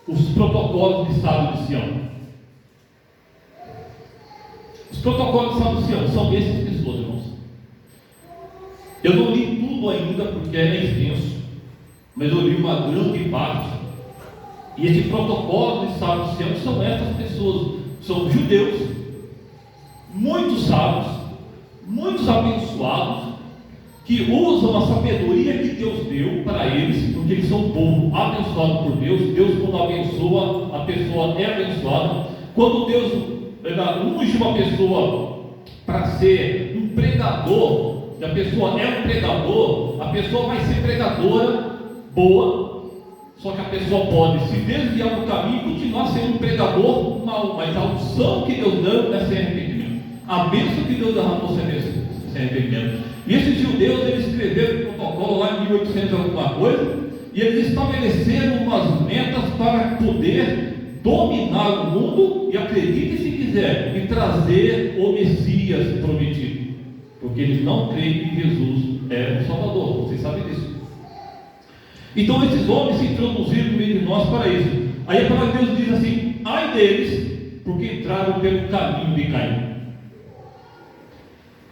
os protocolos de Sábio de Sião? Os protocolos de Sábio de Sião são essas pessoas, irmãos. Eu não li tudo ainda porque é extenso, mas eu li uma grande parte. E esse protocolo de Sábio de Sião são essas pessoas, são judeus, muitos sábios, muitos abençoados, que usam a sabedoria que Deus deu para eles, porque eles são um povo abençoado por Deus. Deus, quando abençoa, a pessoa é abençoada. Quando Deus unge uma pessoa para ser um pregador, e a pessoa é um pregador, a pessoa vai ser pregadora boa. Só que a pessoa pode se desviar do caminho e continuar sendo um pregador mau, mas a unção que Deus deu é sem arrependimento. A bênção que Deus derramou sem arrependimento. E esses judeus, eles escreveram o protocolo lá em 1800 alguma coisa, e eles estabeleceram umas metas para poder dominar o mundo, e acredite se quiser, e trazer o Messias prometido. Porque eles não creem que Jesus é o Salvador, vocês sabem disso. Então esses homens se introduziram no meio de nós para isso. Aí a palavra de Deus diz assim: ai deles, porque entraram pelo caminho de Caim.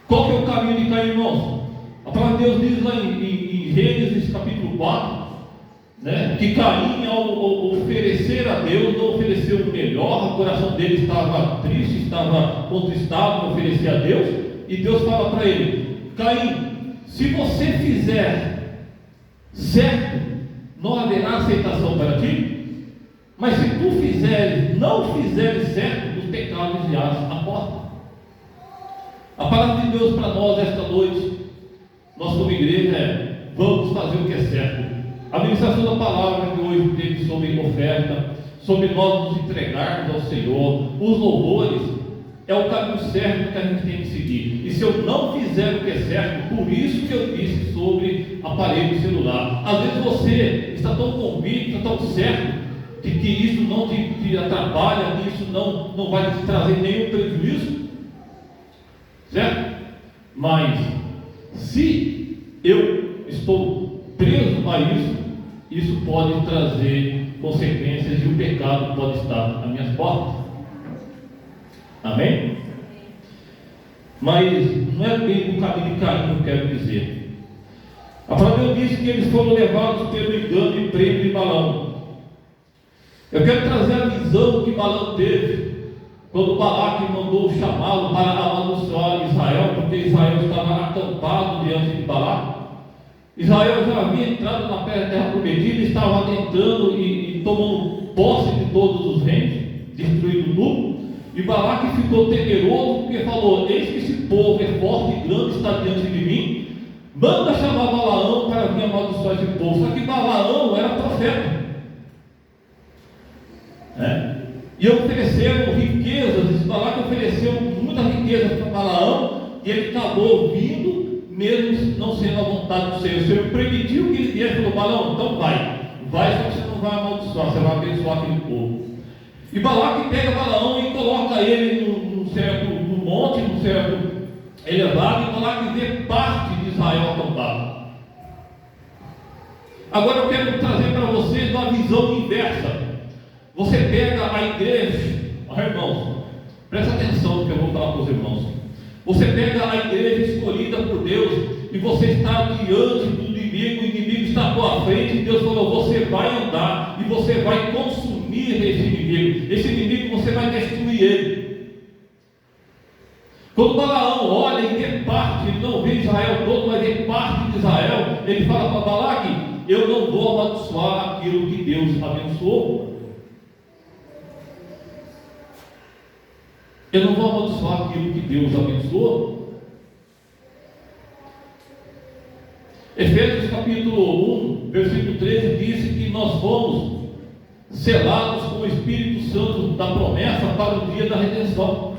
Qual que é o caminho de Caim, irmãos? A palavra de Deus diz lá em Gênesis capítulo 4, né, que Caim, ao oferecer a Deus, não ofereceu o melhor. O coração dele estava triste, estava contristado em oferecer a Deus. E Deus fala para ele: Caim, se você fizer certo, não haverá aceitação para ti, mas se tu não fizeres certo, os pecados jazem à porta. A palavra de Deus para nós esta noite, nós como igreja, é: vamos fazer o que é certo. A ministração da palavra que hoje teve sobre oferta, sobre nós nos entregarmos ao Senhor, os louvores, é o caminho certo que a gente tem que seguir. E se eu não fizer o que é certo, por isso que eu disse sobre aparelho celular. Às vezes você está tão convicto, tão certo, de que isso não te atrapalha, que isso não vai te trazer nenhum prejuízo, certo? Mas se eu estou preso a isso, isso pode trazer consequências e o pecado pode estar às minhas portas. Amém? Mas não é bem o caminho de Caim que eu quero dizer. A palavra diz que eles foram levados pelo engano e prêmio de Balaão. Eu quero trazer a visão que Balaão teve quando Balaque mandou chamá-lo para amaldiçoar Israel, porque Israel estava acampado diante de Balaque. Israel já havia entrado na terra prometida, estava adentrando e tomando posse de todos os reinos, destruindo tudo. E Balaque ficou temeroso, porque falou: eis que esse povo é forte e grande, está diante de mim, manda chamar Balaão para vir amaldiçoar esse povo. Só que Balaão era profeta, e ofereceram riquezas. Balaque ofereceu muita riqueza para Balaão, e ele acabou vindo, mesmo não sendo a vontade do Senhor. O Senhor permitiu que ele viesse e falou: Balaão, então vai, só que você não vai amaldiçoar, você vai abençoar aquele povo. E Balaque pega Balaão e coloca ele num certo monte, num certo elevado, e Balaque vê parte de Israel acampada. Agora eu quero trazer para vocês uma visão inversa. Você pega a igreja, irmãos, presta atenção no que eu vou falar para os irmãos. Você pega a igreja escolhida por Deus, e você está diante do inimigo, o inimigo está à tua frente, e Deus falou: você vai andar, e você vai consumir esse inimigo você vai destruir ele. Quando Balaão olha e vê parte, ele não vê Israel todo, mas vê parte de Israel, ele fala para Balaque: eu não vou amaldiçoar aquilo que Deus abençoou. Eu não vou amaldiçoar aquilo que Deus abençoou. Efésios capítulo 1, versículo 13 diz que nós fomos selados com o Espírito Santo da promessa para o dia da redenção.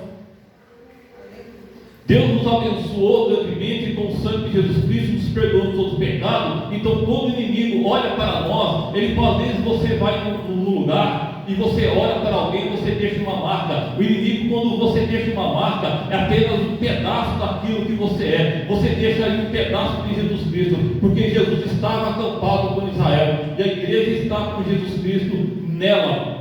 Deus nos abençoou grandemente com o sangue de Jesus Cristo, nos perdoando todos os pecados. Então, quando o inimigo olha para nós, ele às vezes você vai num lugar e você olha para alguém, você deixa uma marca. O inimigo, quando você deixa uma marca, é apenas um pedaço daquilo que você é. Você deixa ali um pedaço de Jesus Cristo, porque Jesus estava acampado com Israel e a igreja está com Jesus Cristo nela.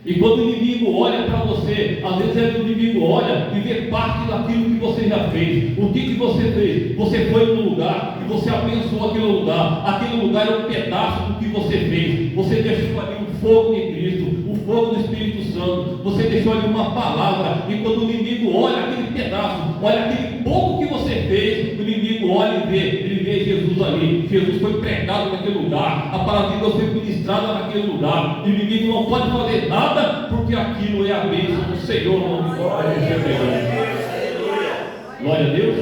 E quando o inimigo olha para você, às vezes o inimigo olha e vê parte daquilo que você já fez. O que você fez? Você foi no lugar e você abençoou aquele lugar. Aquele lugar é um pedaço do que você fez. Você deixou ali um fogo de Cristo, o fogo do Espírito Santo. Você deixou ali uma palavra. E quando o inimigo olha aquele pedaço, olha aquele pouco que você fez, o inimigo olha e vê, ele vê Jesus ali. Jesus foi pregado naquele lugar, a palavra de Deus foi ministrada naquele lugar. E o inimigo não pode fazer nada, porque aquilo é a bênção do Senhor. Glória a Deus.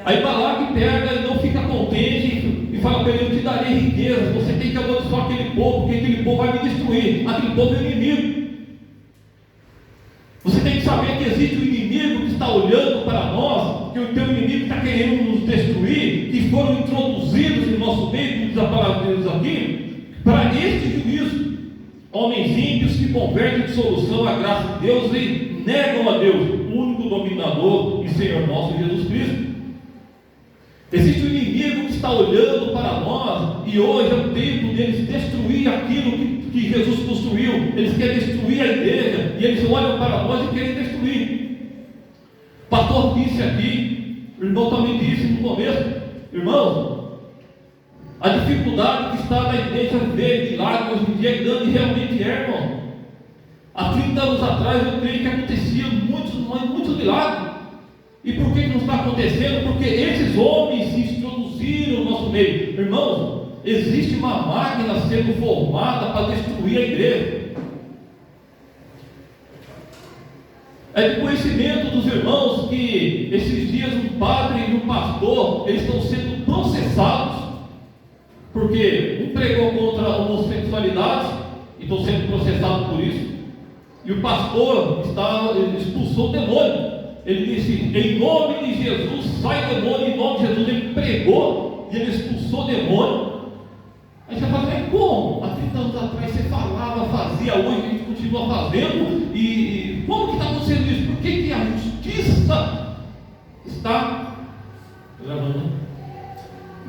Aí Balaque pega e não fica contente e fala para ele: eu te darei riqueza. Você tem que amaldiçoar aquele povo, porque aquele povo vai me destruir. Aquele povo é o inimigo. Você tem que saber que existe um inimigo que está olhando para nós, que o teu inimigo está querendo nos destruir, que foram introduzidos em nosso meio, diz a palavra de Deus aqui, para este juízo. Homens ímpios que convertem de solução à graça de Deus e negam a Deus, o único dominador e Senhor nosso Jesus Cristo. Existe um inimigo que está olhando para nós, e hoje é o tempo deles destruir aquilo que Jesus construiu. Eles querem destruir a igreja, e eles olham para nós e querem destruir. O pastor disse aqui, o irmão também disse no começo: irmãos, a dificuldade que está na igreja ver milagres hoje em dia é grande, realmente é, irmão. Há 30 anos atrás eu creio que acontecia muitos milagres. E por que não está acontecendo? Porque esses homens se introduziram no nosso meio. Irmãos, existe uma máquina sendo formada para destruir a igreja. É de conhecimento dos irmãos que esses dias um padre e um pastor, eles estão sendo processados, porque um pregou contra a homossexualidade e estão sendo processados por isso. E o pastor expulsou o demônio. Ele disse: em nome de Jesus, sai demônio, em nome de Jesus. Ele pregou e ele expulsou o demônio. Aí você fala: é como? Há 30 anos atrás você falava, fazia, hoje a gente continua fazendo. E como que está acontecendo isso? Por que a justiça está gravando?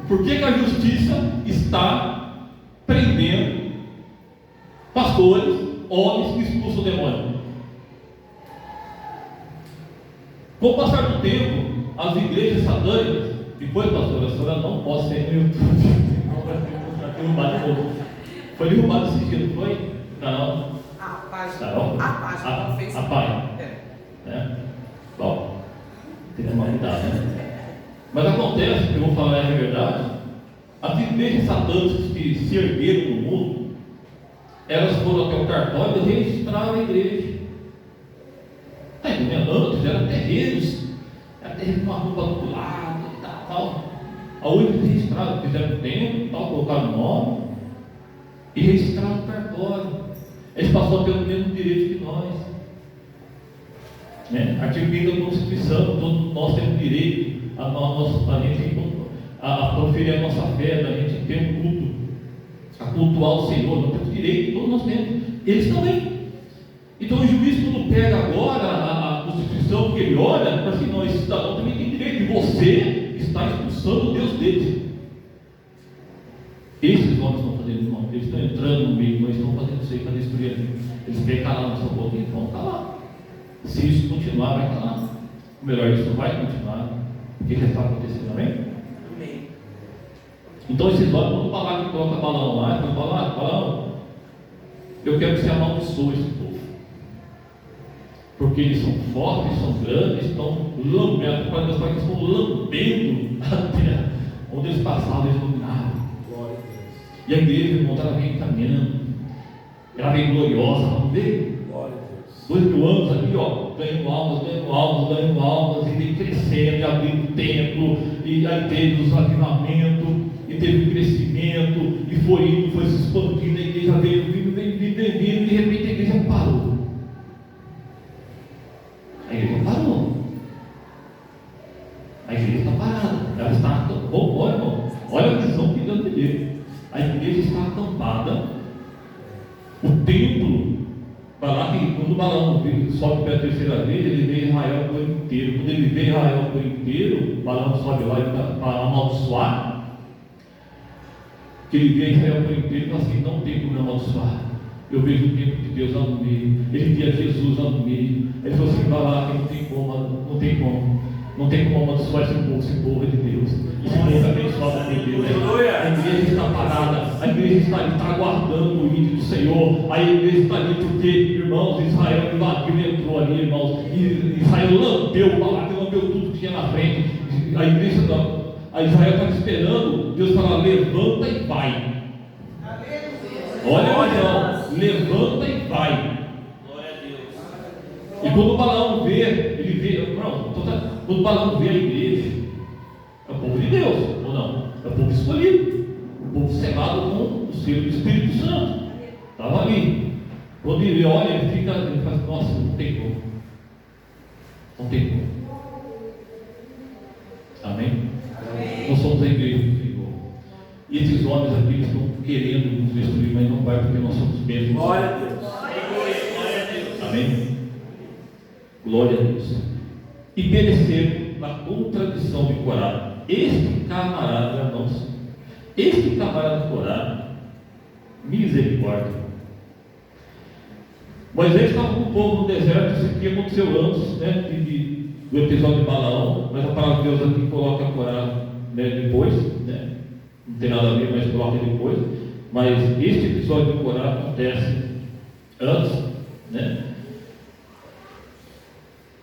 Por que a justiça está prendendo pastores, homens que expulsam o demônio? Com o passar do tempo, as igrejas satânicas, depois, pastor, a senhora não pode ser no YouTube, não derrubado de novo. Foi derrubado esse dia, não foi? Não. A página. Não. A página não fez. A página. É. Bom, tem que cuidar, né? Mas acontece, eu vou falar a verdade, as igrejas satânicas que se ergueram no mundo, elas foram até o cartório e registraram a igreja. Está entendendo? Antes eram terrenos, com uma roupa do lado e tal. A hoje registraram, fizeram o tempo, tal, colocaram o nome e registraram o cartório. Eles passaram a ter o mesmo direito que nós. Né? Artigo 5 da Constituição, todos nós temos direito a proferir a nossa fé, a gente ter um culto, a cultuar o Senhor, nós temos direito, todos nós temos. Eles também. Então o juiz, quando pega agora a Constituição, que ele olha, para assim: não, esse cidadão também tem direito, e você está expulsando o Deus deles. Esses homens estão fazendo mal, eles estão entrando no meio, mas estão fazendo isso aí para destruir a gente. Eles querem calar nossa boca e vão calar. Se isso continuar, vai calar. Ou melhor, isso vai continuar. O que está acontecendo, amém? Amém. Então esses homens, quando falar que coloca balão lá, vão falar: balão, eu quero que você amaldiçoe esse povo. Porque eles são fortes, são grandes, estão lambendo, para Deus falar que estão lambendo a terra. Onde eles passavam, eles dominavam. E a igreja, irmão, ela vem caminhando, ela vem gloriosa, vamos ver? 2000 anos ali, ganhando almas, e veio crescendo, e abrindo o templo, e aí teve os avivamentos, e teve o crescimento, e foi indo, foi se expandindo, a igreja veio, e de repente a igreja parou. A igreja parou. A igreja está parada, ela está acampada. Olha, irmão, olha a visão que Deus me deu. A igreja está acampada, o templo. Falar que quando o Balaão sobe pela terceira vez, ele vê Israel por inteiro. Quando ele vê Israel por inteiro, o Balaão sobe lá para amaldiçoar. Que ele vê Israel por inteiro e fala assim: não tem como amaldiçoar. Eu vejo o tempo de Deus lá no meio. Ele via Jesus lá no meio. Ele falou assim: vai lá, que não tem como amaldiçoar esse povo de Deus. Esse povo é abençoado por Deus. A igreja está parada, a igreja está ali, está aguardando o ídolo do Senhor. A igreja está ali porque, irmãos, Israel invadiu e entrou ali, irmãos. E Israel lambeu tudo que tinha na frente. A igreja a Israel estava esperando Deus falar: levanta e vai. Olha, irmão, levanta e vai. E quando o Balaão vê, ele vê, quando o Balaão vê a igreja, é o povo de Deus, ou não? É o povo escolhido, o povo selado com o selo do Espírito Santo. Estava ali. Quando ele olha, ele faz: nossa, não tem como. Não tem como. Amém? Nós somos a igreja do Senhor. E esses homens aqui, eles estão querendo nos destruir, mas não vai, porque nós somos bênçãos. Glória a Deus. Amém? Glória a Deus. E pereceram na contradição de Corá. Este camarada, irmãos, Corá, misericórdia. Moisés estava com o povo no deserto. Isso aqui aconteceu antes, né, do episódio de Balaão, mas a palavra de Deus aqui coloca Corá, né, depois, né? Não tem nada a ver, mas coloca depois. Mas este episódio de Corá acontece antes, né?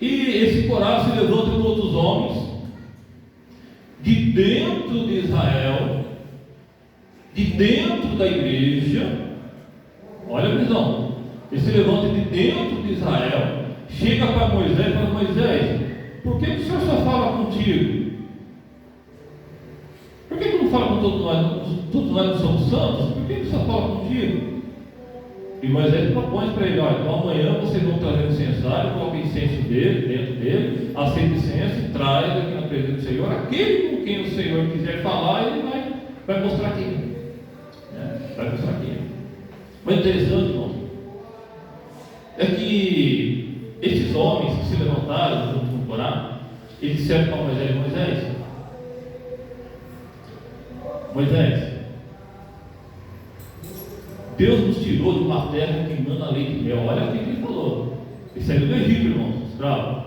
E esse Corá se levanta com outros homens de dentro de Israel, de dentro da igreja. Olha a visão. Ele se levanta de dentro de Israel, chega para Moisés e fala: Moisés, por que o Senhor só fala contigo? Por que não fala com todos nós? Todos nós não somos santos? Por que só fala contigo? E Moisés propõe para ele: olha, então amanhã vocês vão trazer um incensário, coloca incenso dele, dentro dele, acende incenso e traz aqui na presença do Senhor. Aquele com quem o Senhor quiser falar, ele vai mostrar quem é. Vai mostrar quem é. Mas interessante, irmão, é que esses homens que se levantaram junto com o Corá, eles disseram para Moisés, Deus nos tirou de uma terra que emana leite e mel. Olha o que ele falou. Ele saiu do Egito, irmãos, escravo.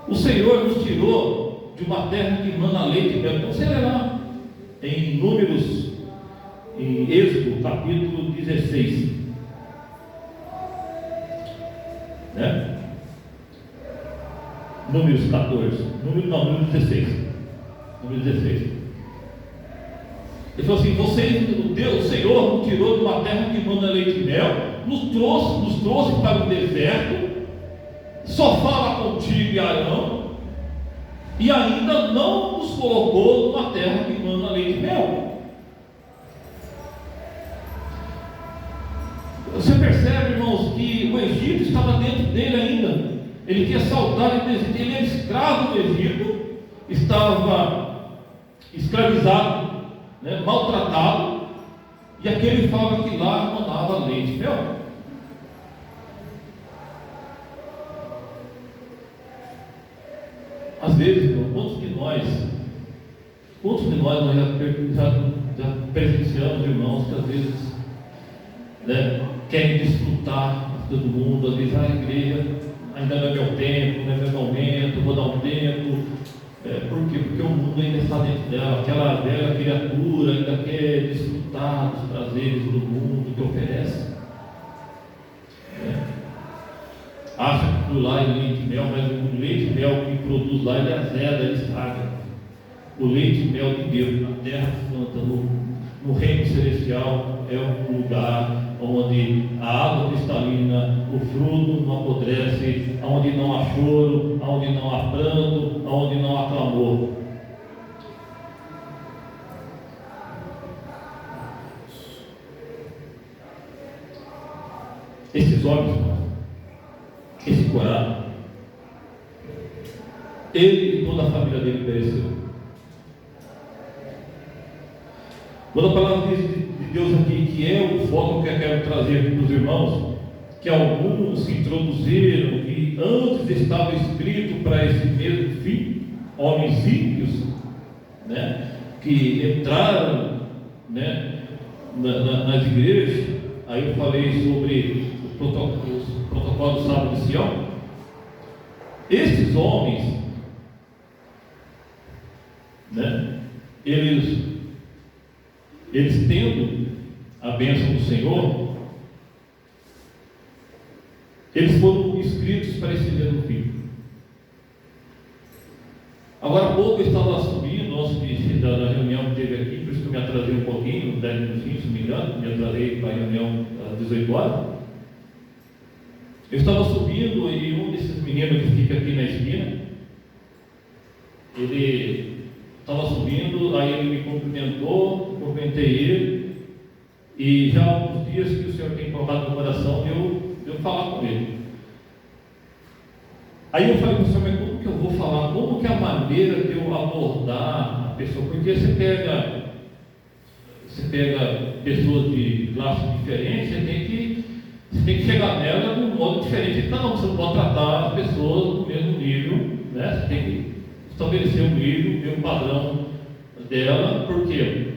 O Senhor nos tirou de uma terra que emana leite e mel. Então você lê lá em Números, em Êxodo, capítulo 16. Né? Números 14. Número 16. Número 16. Ele falou assim: o Senhor nos tirou de uma terra que manda leite e mel, nos trouxe para o deserto, só fala contigo e Arão, e ainda não nos colocou numa terra que manda leite e mel. Você percebe, irmãos, que o Egito estava dentro dele ainda. Ele tinha saudade do Egito, ele era escravo do Egito, estava escravizado, né, maltratado, e aqui ele fala que lá mandava leite e mel. Às vezes, irmão, quantos de nós já presenciamos irmãos que às vezes, né, querem desfrutar de todo mundo, às vezes a igreja ainda não é meu tempo, não é meu momento, vou dar um tempo. Por quê? Porque o mundo ainda está dentro dela, aquela velha criatura ainda quer desfrutar dos prazeres do mundo que oferece. Acha que por lá é leite e mel, mas o leite e mel que produz lá ele azeda, ele estraga. O leite e mel de Deus na terra planta no reino celestial é um lugar onde a água cristalina, o fruto não apodrece, onde não há choro, onde não há pranto, onde não há clamor. Esses homens, esse Corá, ele e toda a família dele pereceu. Quando a palavra diz de Deus aqui, que é o foco que eu quero trazer aqui para os irmãos, que alguns se introduziram, que antes estava escrito para esse mesmo fim, homens ímpios, né, que entraram, né, nas igrejas. Aí eu falei sobre os protocolos do sábado de Sião. Esses homens, né, eles tendo a bênção do Senhor, eles foram inscritos para esse mesmo fim. Agora há pouco eu estava subindo, antes da reunião que teve aqui, por isso que eu me atrasei um pouquinho, 10 minutinhos, se não me engano, me atrasei para a reunião às 18 horas. Eu estava subindo e um desses meninos que fica aqui na esquina, ele estava subindo, aí ele me cumprimentou, cumprimentei ele, e já há alguns dias que o Senhor tem colocado no coração de eu falar com ele. Aí eu falei para o Senhor, mas como que eu vou falar? Como que é a maneira de eu abordar a pessoa? Porque você pega pessoas de classes diferentes, você tem que chegar nela de um modo diferente. Então, você não pode tratar as pessoas do mesmo nível, né? Você tem que estabelecer um nível, um padrão dela, porque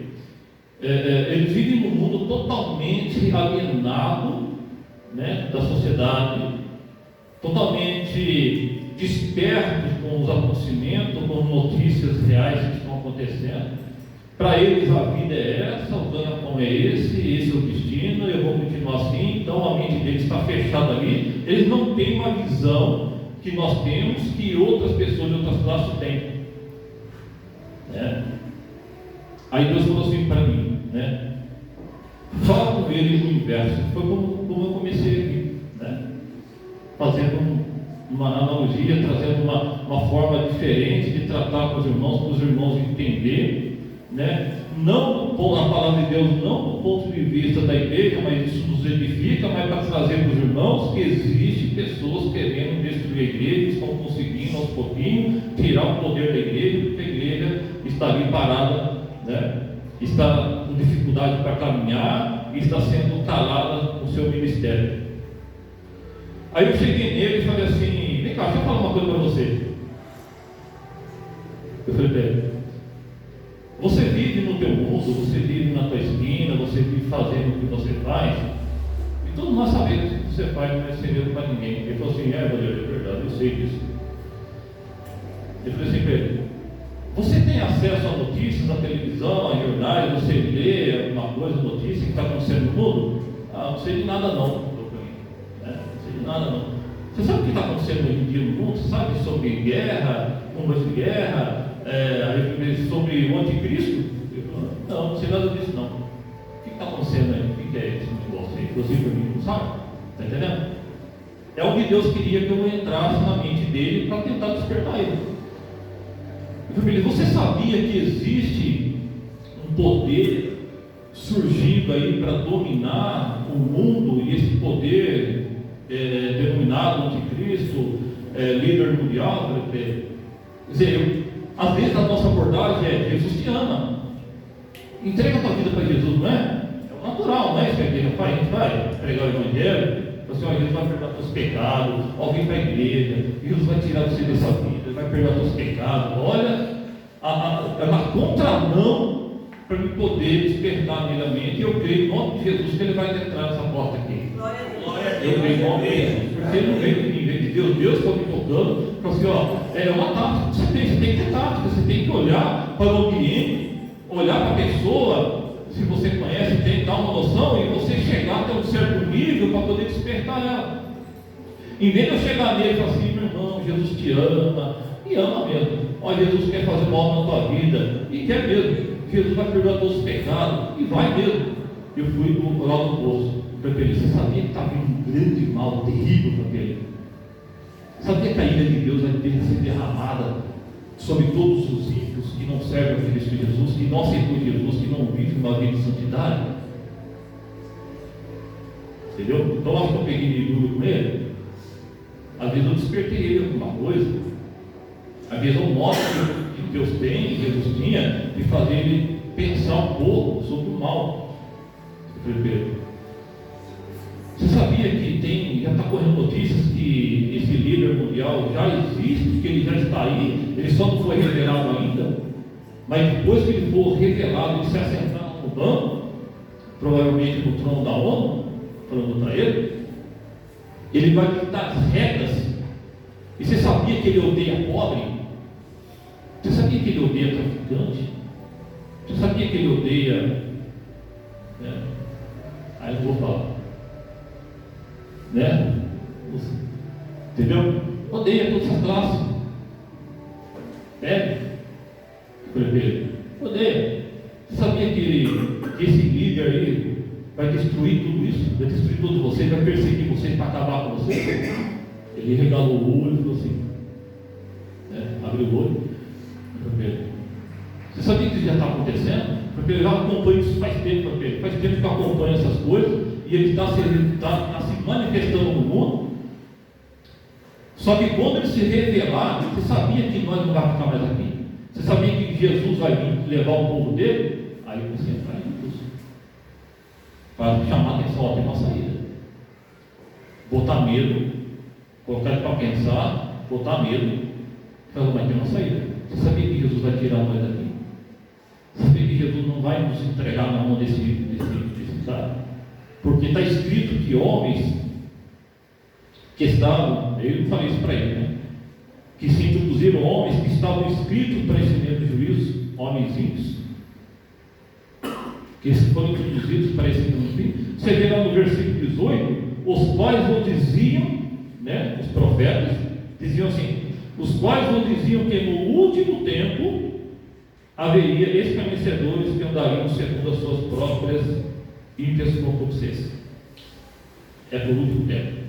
eles vivem num mundo totalmente alienado, né, da sociedade, totalmente despertos com os acontecimentos, com as notícias reais que estão acontecendo. Para eles a vida é essa, o ganha-pão é esse é o destino, eu vou continuar assim. Então a mente deles está fechada ali, eles não têm uma visão que nós temos, que outras pessoas de outras classes têm, né? Aí Deus falou assim para mim, né? Fala com ele no inverso. Foi como eu comecei aqui, né? Fazendo uma analogia, trazendo uma forma diferente de tratar com para os irmãos entenderem, né? Não a palavra de Deus, não do ponto de vista da igreja, mas isso nos edifica, mas para trazer para os irmãos que existem pessoas querendo destruir a igreja, estão conseguindo aos pouquinhos tirar o poder da igreja, porque a igreja está ali parada, né? Está com dificuldade para caminhar e está sendo calada no seu ministério. Aí eu cheguei nele e falei assim: vem cá, deixa eu falar uma coisa para você. Eu falei para ele: você vive no teu mundo, você vive na tua esquina, você vive fazendo o que você faz, e todos nós sabemos que o que você faz não é segredo para ninguém. Ele falou assim: Valério, é verdade, eu sei disso. Eu falei assim para ele: você tem acesso a notícias na televisão, a jornais, você lê alguma coisa, notícia que está acontecendo no mundo? Ah, não sei de nada não. Não sei de nada não. Você sabe o que está acontecendo hoje em dia no mundo? Você sabe sobre guerra, bombas de guerra, sobre o anticristo? Não sei nada disso não. O que está acontecendo aí? O que é esse negócio aí? Inclusive para mim não sabe. Está entendendo? É o que Deus queria que eu entrasse na mente dele para tentar despertar ele. Você sabia que existe um poder surgindo aí para dominar o mundo, e esse poder denominado anticristo, líder mundial? Quer dizer, às vezes a nossa abordagem é: Jesus te ama, entrega a tua vida para Jesus, não é? É o natural, não é isso que a igreja faz? A gente vai pregar o evangelho, assim, Jesus vai perdoar teus pecados, alguém para a igreja, Jesus vai tirar você dessa vida, Ele vai perdoar teus pecados. Olha, é uma contramão para me poder despertar nele a mente, e eu creio em nome de Jesus que Ele vai entrar nessa porta aqui. Eu creio em nome de Jesus, porque Ele não veio de mim, veio de Deus. Deus está me tocando, falou assim: é uma tática, você tem que ter tática, você tem que olhar para o ambiente, olhar para a pessoa, se você conhece, tem que dar uma noção, e você chegar até um certo nível para poder despertar ela. Em vez de eu chegar nele e falar assim: meu irmão, Jesus te ama, e ama mesmo. Olha, Jesus quer fazer uma obra na tua vida, e quer mesmo. Jesus vai perdoar todos os pecados, e vai mesmo. Eu fui do lado do poço. Você sabia que estava um grande mal terrível para ele? Sabia que a ira de Deus vai ter que ser derramada sobre todos os ímpios que não servem a Cristo Jesus, que não aceitam Jesus, que não vivem uma vida de santidade? Entendeu? Então, acho que eu peguei duro com ele. Às vezes eu despertei ele alguma coisa. Às vezes eu mostro que Deus tem, que Jesus tinha, de fazer ele pensar um pouco sobre o mal. Você sabia que já está correndo notícias que esse líder mundial já existe, que ele já está aí, ele só não foi revelado ainda, mas depois que ele for revelado e se assentar no banco, provavelmente no trono da ONU, falando para ele vai ditar as regras. E você sabia que ele odeia pobre? Você sabia que ele odeia traficante? Você sabia que ele odeia... Aí eu vou falar. Entendeu? Odeia todas as classes. Prefeito. Odeia. Você sabia que esse líder aí vai destruir tudo isso? Vai destruir todos vocês, vai perseguir vocês para acabar com vocês? Ele regalou o olho e falou assim, abriu o olho. Você sabia que isso já está acontecendo? Porque eu já acompanho isso faz tempo, faz tempo que eu acompanho essas coisas, e ele está se manifestando no mundo. Só que quando ele se revelar, você sabia que nós não vamos ficar mais aqui? Você sabia que Jesus vai vir levar o povo dele? Aí você entra em isso para chamar a atenção, tem uma saída, botar medo, colocar ele para pensar, botar medo, mas tem uma saída. Você sabia que Jesus vai tirar nós daqui? Você sabia que Jesus não vai nos entregar na mão desse cara? Porque está escrito que homens que estavam, eu não falei isso para ele, né? Que se introduziram homens que estavam inscritos para esse mesmo juízo, homens ímpios, que foram introduzidos para esse mesmo juízo. Você vê lá no versículo 18, os quais não diziam, né? Os profetas diziam assim, os quais não diziam que no último tempo haveria escarnecedores que andariam segundo as suas próprias ímpias concupiscências. É por último tempo.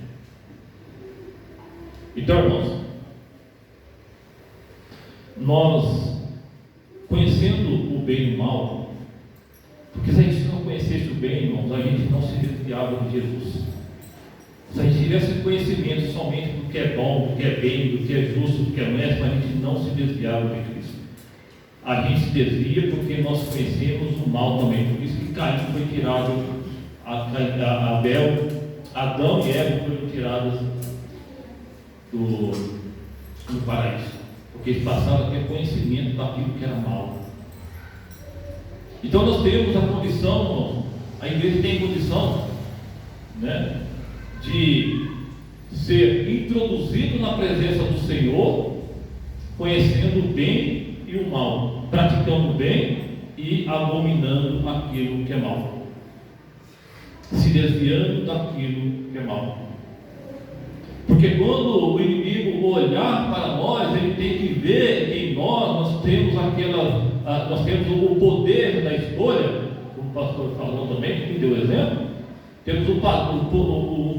Então, irmãos, nós, conhecendo o bem e o mal, porque se a gente não conhecesse o bem, irmãos, a gente não se desviava de Jesus. Se a gente tivesse conhecimento somente do que é bom, do que é bem, do que é justo, do que é honesto, a gente não se desviava de Cristo. A gente se desvia porque nós conhecemos o mal também. Por isso que Caim foi tirado, Abel, Adão e Eva foram tirados do paraíso, porque eles passaram a ter conhecimento daquilo que era mal. Então nós temos a condição, a igreja tem condição, né, de ser introduzido na presença do Senhor, conhecendo o bem e o mal, praticando o bem e abominando aquilo que é mal, se desviando daquilo que é mal. Porque quando o inimigo olhar para nós, ele tem que ver que em nós temos nós temos o poder da escolha, como o pastor falou também, que deu exemplo. Temos o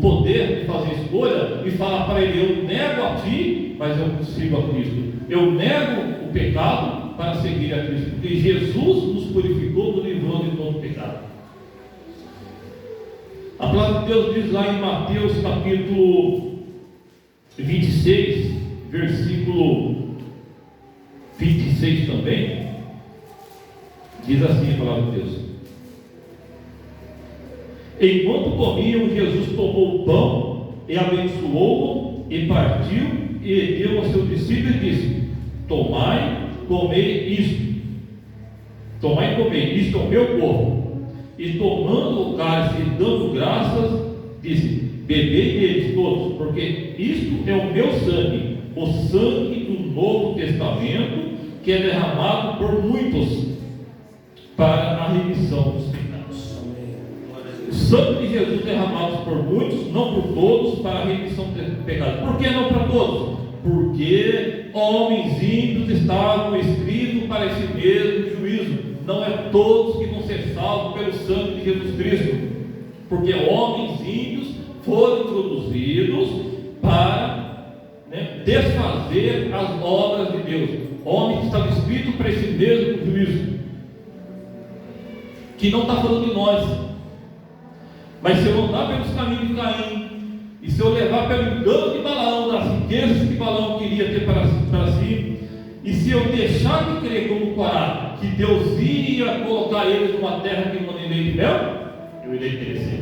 poder de fazer escolha e falar para ele, eu nego a ti, mas eu sigo a Cristo. Eu nego o pecado para seguir a Cristo, porque Jesus nos purificou, nos livrou de todo pecado. A palavra de Deus diz lá em Mateus capítulo 26, versículo 26 também, diz assim a palavra de Deus: enquanto comiam, Jesus tomou o pão e abençoou-o e partiu e deu aos seus discípulos e disse: tomai, comei isto, tomai e comei, isto é o meu corpo. E tomando o cálice e dando graças, disse: bebei deles todos, porque isto é o meu sangue, o sangue do Novo Testamento, que é derramado por muitos para a remissão dos pecados. O sangue de Jesus derramado por muitos, não por todos, para a remissão dos pecados. Por que não para todos? Porque homens ímpios estavam escritos para esse mesmo juízo. não é todos que vão ser salvos pelo sangue de Jesus Cristo, porque homens ímpios foram introduzidos para desfazer as obras de Deus. Homens que estavam escritos para esse mesmo juízo, que não está falando de nós. Mas se eu andar pelos caminhos de Caim, e se eu levar pelo engano de Balaão, das riquezas que Balaão queria ter para si, e se eu deixar de crer como Corá, que Deus ia colocar eles numa terra que não irei de mel, eu irei perecer.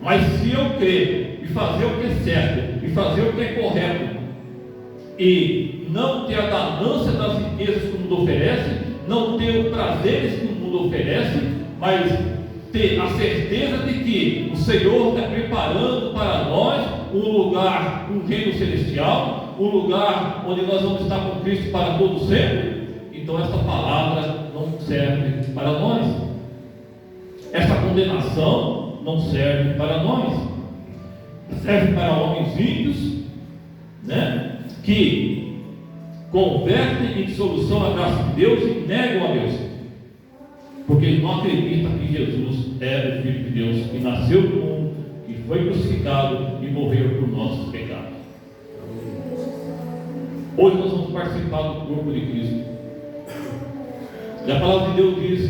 Mas se eu crer e fazer o que é certo, e fazer o que é correto, e não ter a ganância das riquezas que o mundo oferece, não ter os prazeres que o mundo oferece, mas ter a certeza de que o Senhor está preparando para nós um lugar, um reino celestial, um lugar onde nós vamos estar com Cristo para todo sempre. Então essa palavra não serve para nós, essa condenação não serve para nós, serve para homens ímpios, que convertem em dissolução a graça de Deus e negam a Deus, porque eles não acreditam que Jesus é o Filho de Deus, que nasceu no mundo, que foi crucificado e morreu por nossos pecados. Hoje nós vamos participar do corpo de Cristo. E a palavra de Deus diz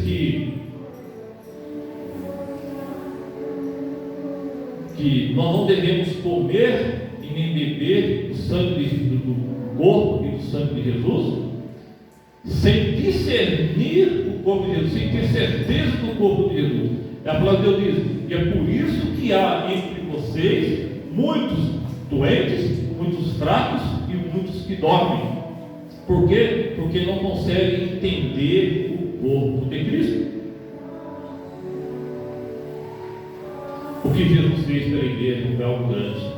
que nós não devemos comer e nem beber do sangue do corpo e do sangue de Jesus, sem discernir o corpo de Jesus, sem ter certeza do corpo de Jesus. A palavra de Deus diz: e é por isso que há entre vocês muitos doentes, muitos fracos e muitos que dormem. Por quê? Porque não conseguem entender o corpo de Cristo. O que Jesus fez pela igreja é algo grande.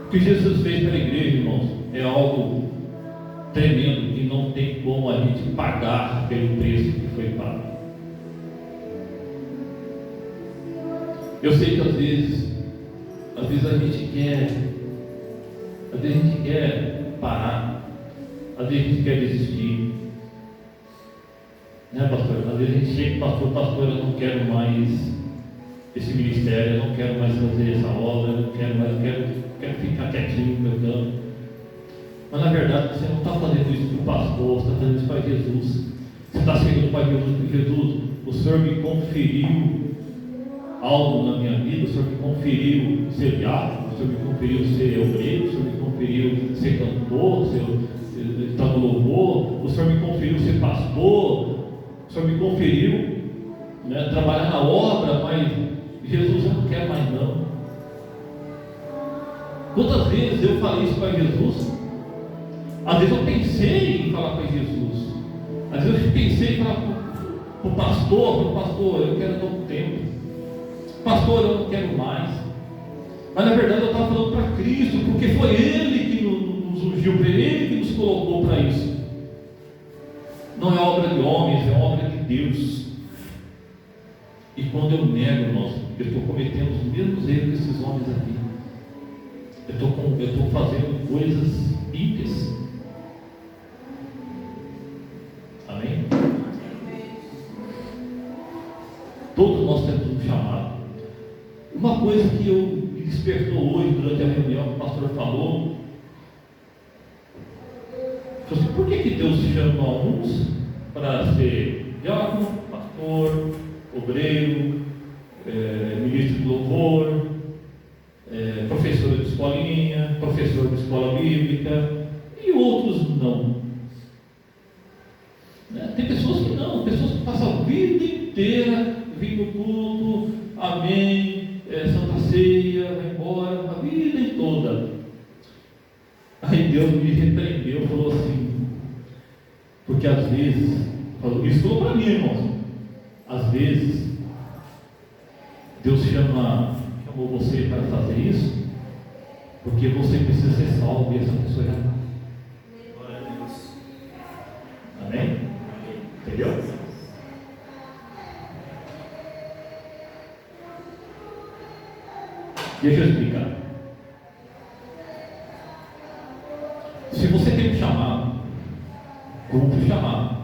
O que Jesus fez pela igreja, irmãos, é algo tremendo, que não tem como a gente pagar pelo preço que foi pago. Eu sei que às vezes a gente quer parar, às vezes a gente quer desistir, pastor? Às vezes a gente chega, pastor, eu não quero mais esse ministério, eu não quero mais fazer essa obra, eu não quero mais, eu quero ficar quietinho no meu canto. Mas na verdade você não está fazendo isso para o pastor, você está fazendo isso para Jesus. Você está seguindo para Jesus, porque Jesus, o Senhor me conferiu algo na minha vida, o Senhor me conferiu ser diácono, o Senhor me conferiu ser obreiro, o Senhor me conferiu ser cantor, estar no louvor, o Senhor me conferiu ser pastor, o Senhor me conferiu trabalhar na obra, mas Jesus, eu não quero mais não. Quantas vezes eu falei isso para Jesus? Às vezes eu pensei em falar para Jesus, às vezes eu pensei em falar para o pastor, eu quero todo tempo, pastor, eu não quero mais. Mas na verdade eu estava falando para Cristo, porque foi Ele que nos ungiu, foi Ele que nos colocou para isso. Não é obra de homens, é obra de Deus. E quando eu nego, irmãos, eu estou cometendo os mesmos erros que esses homens aqui. Eu estou fazendo coisas ímpias. Amém? Todos nós temos um chamado. Uma coisa que me despertou hoje durante a reunião que o pastor falou, foi assim: por que Deus chama uns para ser diácono, pastor, obreiro, ministro de louvor, professor de escolinha, professor de escola bíblica, e outros não? Tem pessoas que não, pessoas que passam a vida inteira vindo no culto, amém, Santa Ceia, vai embora, a vida toda. Aí Deus me repreendeu, falou assim, porque às vezes, isso falou para mim, irmãos, às vezes Deus chamou você para fazer isso porque você precisa ser salvo e essa pessoa já está. Glória a Deus. Amém? Entendeu? Deixa eu explicar. Se você tem um chamado, cumpre o chamado.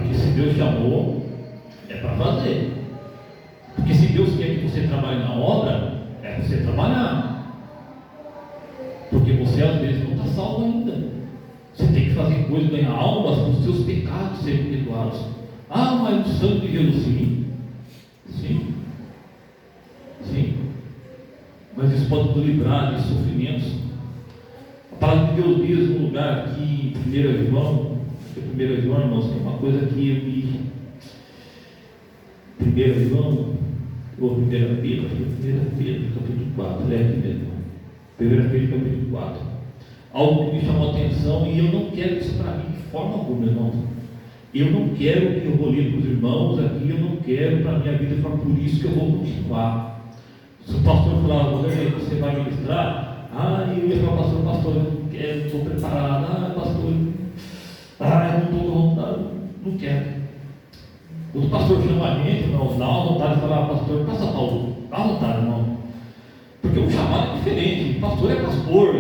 porque se Deus chamou, é para fazer. Porque se Deus quer que você trabalhe na obra, é para você trabalhar. Porque você às vezes não está salvo ainda. Você tem que fazer coisas, ganhar almas, os seus pecados serem perdoados. Ah, mas o sangue de Jesus, sim. Sim. Sim. Mas isso pode nos livrar de sofrimentos. A palavra de Deus diz num lugar aqui em 1 João, que é 1 João, irmãos, que é uma coisa que eu vi. 1 João, ou 1 Pedro, capítulo 4, é aqui mesmo. 1 Pedro, capítulo 4. Algo que me chamou a atenção, e eu não quero isso para mim de forma alguma, irmãos. Eu não quero que eu vou ler para os irmãos aqui, eu não quero para a minha vida, para por isso que eu vou continuar. Se o pastor falar, você vai ministrar, eu ia falar, pastor, eu não quero, estou preparado, pastor, eu não estou com vontade, não quero. O pastor chama a gente, irmão, dá uma vontade de falar, pastor, passa Paulo, dá uma vontade, irmão. Porque o chamado é diferente, pastor é pastor,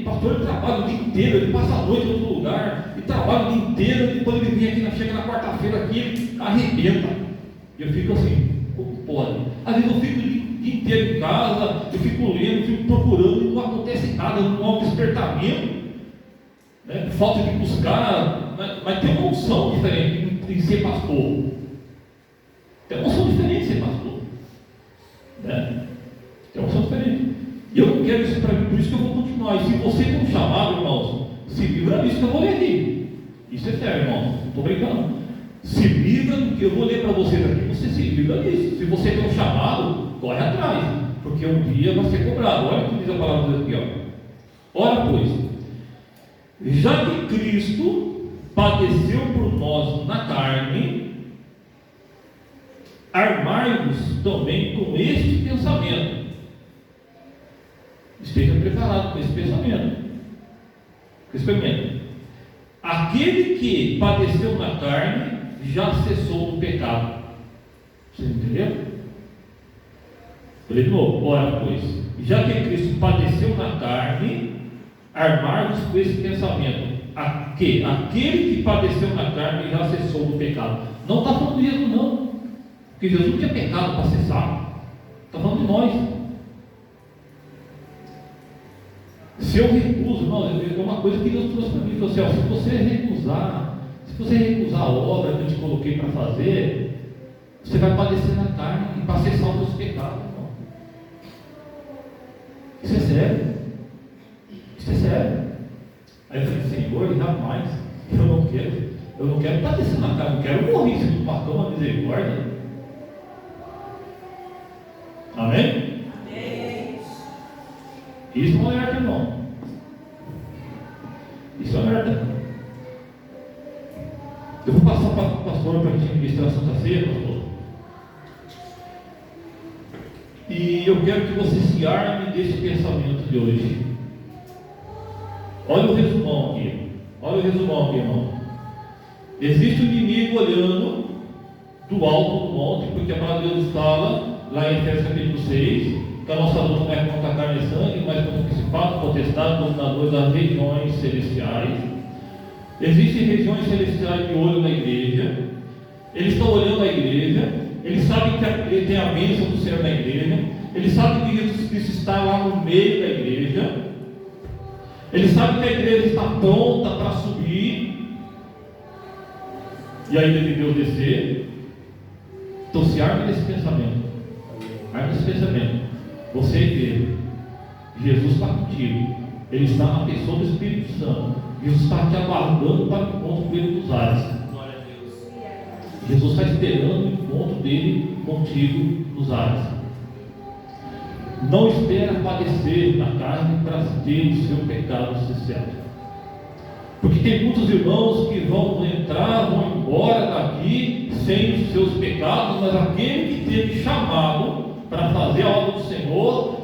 pastor trabalha o dia inteiro, ele passa a noite em outro lugar, e trabalha o dia inteiro, e quando ele vem aqui, chega na quarta-feira aqui, ele arrebenta. E eu fico assim, como pode? Às vezes eu fico o dia inteiro em casa, eu fico lendo, fico procurando, e não acontece nada, não há um despertamento, né? Falta de buscar, mas tem uma unção diferente em ser pastor. Tem uma unção diferente em ser pastor, né? Tem uma unção diferente. E eu não quero isso para mim, por isso que eu vou continuar. E se você for chamado, irmãos, se livra disso que eu vou ler aqui. Isso é sério, irmãos, não estou brincando. Se livra do que eu vou ler para vocês aqui, você se livra disso. Se você tem um chamado, corre atrás, porque um dia vai ser cobrado. Olha o que diz a palavra aqui, ó. Ora, pois, já que Cristo padeceu por nós na carne, armai-vos também com este pensamento. Esteja preparado com esse pensamento. Aquele que padeceu na carne já cessou do pecado. Você entendeu? Falei de novo. Ora, pois, já que Cristo padeceu na carne, armar-vos com esse pensamento. Aquele que padeceu na carne já cessou do pecado. Não está falando de Jesus, não. Porque Jesus não tinha pecado para cessar. Está falando de nós. Se eu recuso, não, é uma coisa que Deus trouxe para mim. Assim, ó, se você recusar a obra que eu te coloquei para fazer, você vai padecer na carne e para cessar os seus pecados. Irmão. Isso é sério. Isso é sério. Aí eu falei, Senhor, jamais, eu não quero padecer na carne, eu quero morrer em cima de uma cama, misericórdia. Amém? Isso não é arte, irmão. Isso é arte. Eu vou passar para o pastor para a gente ministrar a Santa Ceia, pastor. E eu quero que você se arme desse pensamento de hoje. Olha o resumão aqui, irmão. Existe um inimigo olhando do alto do monte, porque a palavra de Deus fala, lá em Efésios capítulo 6, que a nossa luta não é contra a carne e sangue, mas contra o principado, potestade, dominadores das regiões celestiais. Existem regiões celestiais de olho na igreja. Eles estão olhando a igreja. Eles sabem que tem a bênção do Senhor na igreja. Eles sabem que Jesus Cristo está lá no meio da igreja. Eles sabem que a igreja está pronta para subir e a ira de Deus descer. Então se arme desse pensamento. Arme desse pensamento. Você é igreja. Jesus está contigo. Ele está na pessoa do Espírito Santo. Jesus está te aguardando para o encontro com ele nos ares. Glória a Deus. Jesus está esperando o encontro dele contigo nos ares. Não espera padecer na carne para ter o seu pecado cessado. Porque tem muitos irmãos que vão entrar, vão embora daqui sem os seus pecados, mas aquele que teve chamado para fazer a obra do Senhor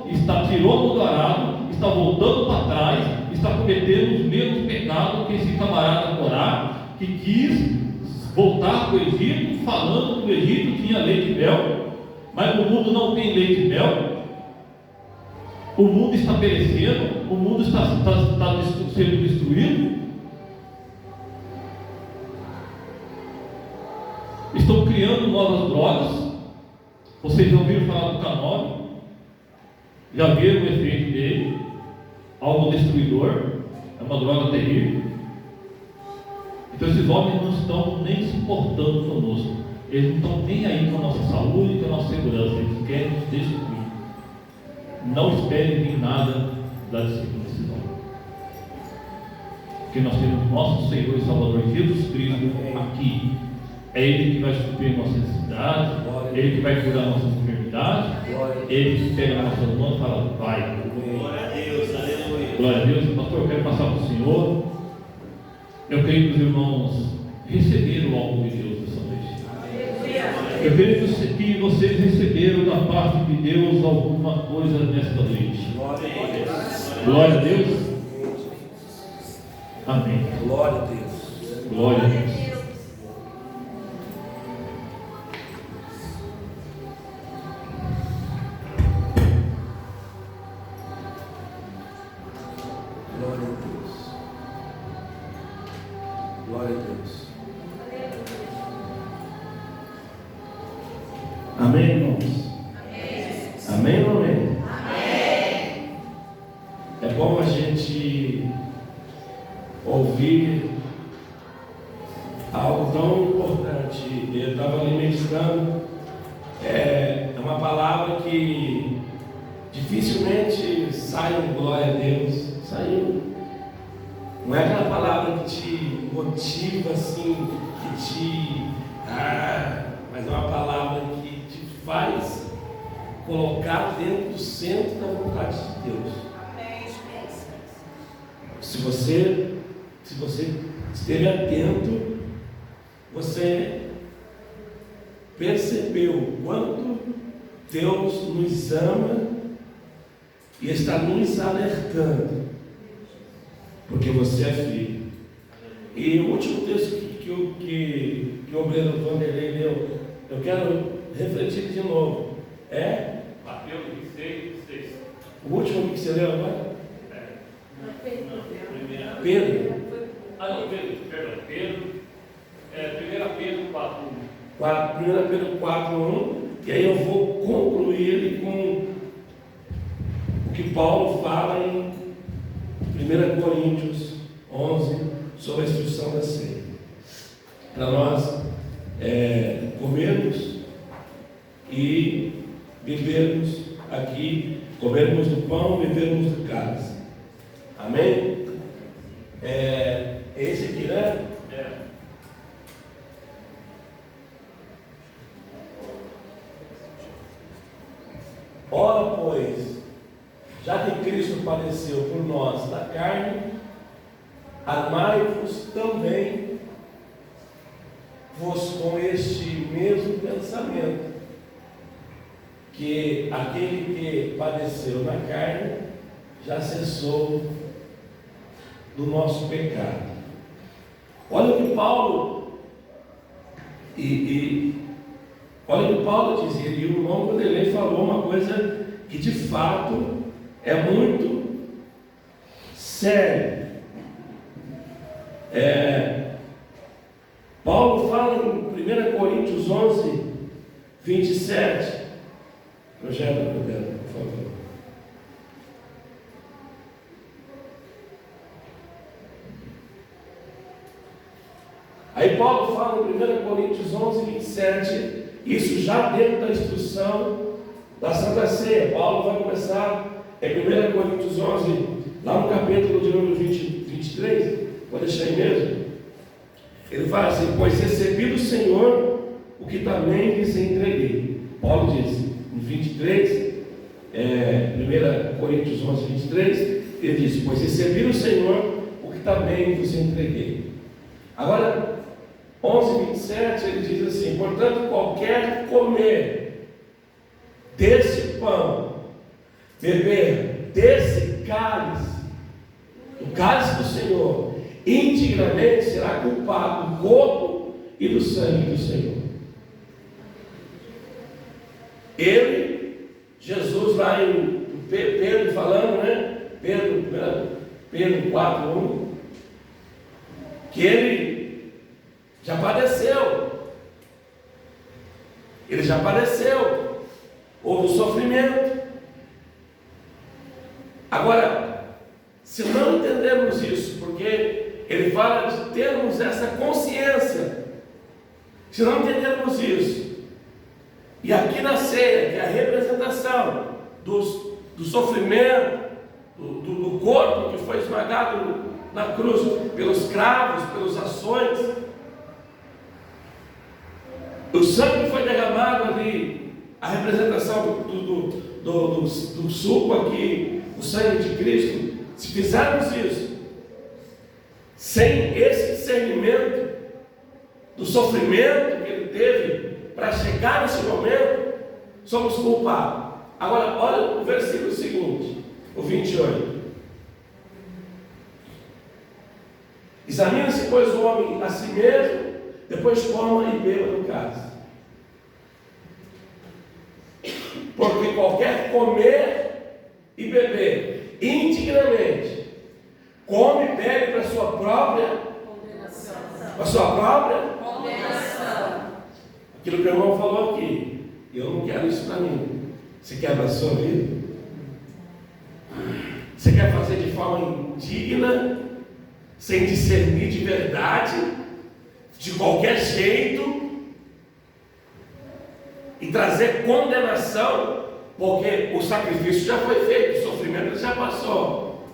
tirou do arado, está voltando para trás, está cometendo os mesmos pecados que esse camarada Corá, que quis voltar para o Egito, falando que o Egito tinha leite e mel, mas o mundo não tem leite e mel. O mundo está perecendo, o mundo está sendo destruído. estão criando novas drogas. Vocês já ouviram falar do canóbis? Já viram o efeito dele? Algo destruidor, é uma droga terrível. Então esses homens não estão nem se importando conosco. Eles não estão nem aí com a nossa saúde, com a nossa segurança. Eles querem nos destruir. Não esperem vir nada da disciplina desses homens. Porque nós temos nosso Senhor e Salvador Jesus Cristo aqui. É Ele que vai suprir nossas necessidades, Ele que vai curar nossas enfermidades, Ele que pega a nossa mão e fala, vai. Glória a Deus, aleluia. Glória a Deus. Pastor, eu quero passar para o Senhor. Eu creio que os irmãos receberam algo de Deus dessa noite. Eu creio que vocês receberam da parte de Deus alguma coisa nesta noite. Glória a Deus. Amém. Glória a Deus. Glória a Deus. Glória a Deus. Glória a Deus. Amém, irmãos? Amém ou amém? É bom a gente ouvir algo tão importante. Eu estava ali meditando. É uma palavra que dificilmente sai um glória a Deus. Saiu. Não é aquela palavra que te motiva assim, que te. Mas é uma palavra que te faz colocar dentro do centro da vontade de Deus. Se você esteve atento, você percebeu o quanto Deus nos ama e está nos alertando, porque você é filho. E o último texto que o obreiro Vanderlei leu, eu quero refletir de novo. É Mateus 26, 6. o último que você leu agora? Pedro. Não, Pedro, perdão. Pedro. 1 Pedro 4. 1 Pedro 4:1. E aí eu vou concluir ele com o que Paulo fala em 1 Coríntios 11 sobre a instituição da ceia. Para nós comermos e bebermos aqui, comermos do pão e bebermos do cálice. Amém? Esse aqui, né? Ora, pois, já que Cristo padeceu por nós da carne, armai-vos também vos com este mesmo pensamento, que aquele que padeceu na carne já cessou do nosso pecado. Olha o que Paulo olha o que Paulo dizia, e o irmão Vanderlei falou uma coisa que de fato é muito séria. Paulo fala em 1 Coríntios 11, 27. Projeta, por favor. Aí Paulo fala em 1 Coríntios 11, 27, isso já dentro da instrução da Santa Ceia. Paulo vai começar em 1 Coríntios 11, lá no capítulo de número 23, vou deixar aí mesmo. Ele fala assim: pois recebi do Senhor o que também lhes entreguei. Paulo diz, em 23, 1 Coríntios 11, 23, ele diz: pois recebi do Senhor o que também vos entreguei. Agora, 11, 27, ele diz assim: portanto, qualquer comer desse pão, beber desse cálice, o cálice do Senhor, integralmente será culpado do corpo e do sangue do Senhor. Ele, Jesus, lá em Pedro falando, né? Pedro 4:1, que ele já padeceu. Ele já padeceu, houve um sofrimento. Agora, se não entendermos isso, porque ele fala de termos essa consciência, se não entendermos isso, e aqui na ceia, que é a representação do sofrimento, do corpo que foi esmagado na cruz pelos cravos, pelas ações, o sangue foi derramado ali, a representação do suco aqui, o sangue de Cristo. Se fizermos isso sem esse discernimento do sofrimento que ele teve para chegar nesse momento, somos culpados. Agora, olha o versículo seguinte, o 28. Examina-se, pois, o homem a si mesmo, depois coma e beba do cálice. Porque qualquer comer e beber indignamente, come e bebe para sua própria condenação. Para sua própria condenação. Aquilo que o irmão falou aqui, eu não quero isso para mim. Você quer para a sua vida? Você quer fazer de forma indigna, sem discernir de verdade, de qualquer jeito, e trazer condenação, porque o sacrifício já foi feito, o sofrimento já passou.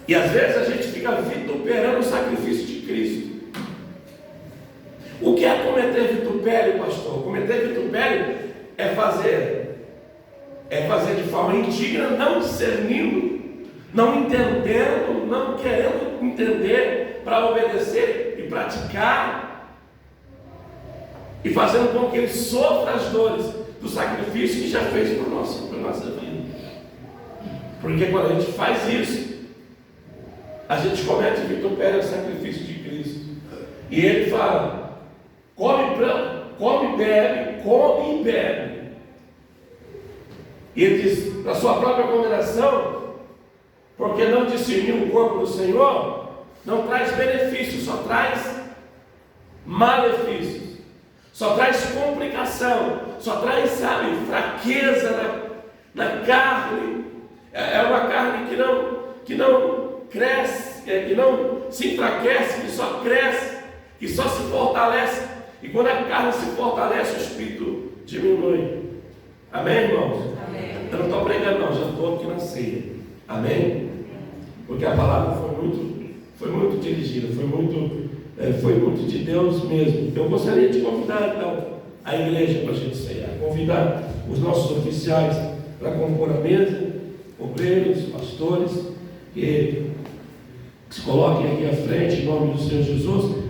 E às vezes a gente fica vituperando o sacrifício de Cristo. O que é cometer vitupério, pastor? Cometer vitupério é fazer de forma indigna, não discernindo, não entendendo, não querendo entender para obedecer e praticar, e fazendo com que ele sofra as dores do sacrifício que já fez por nossa vida. Porque quando a gente faz isso, a gente comete vitupério ao sacrifício de Cristo. E ele fala: come e bebe. E ele diz, para sua própria condenação, porque não discerniu o corpo do Senhor, não traz benefício, só traz malefícios, só traz complicação, só traz, fraqueza na carne. É uma carne que não cresce, que não se enfraquece, que só cresce, que só se fortalece. E quando a carne se fortalece, o espírito diminui. Amém, irmãos? Amém. Eu não estou pregando, não, já estou aqui na ceia. Amém? Porque a palavra foi muito dirigida, foi muito de Deus mesmo. Eu gostaria de convidar, então, a igreja para a gente ceiar, convidar os nossos oficiais para compor a mesa, obreiros, pastores, que se coloquem aqui à frente em nome do Senhor Jesus.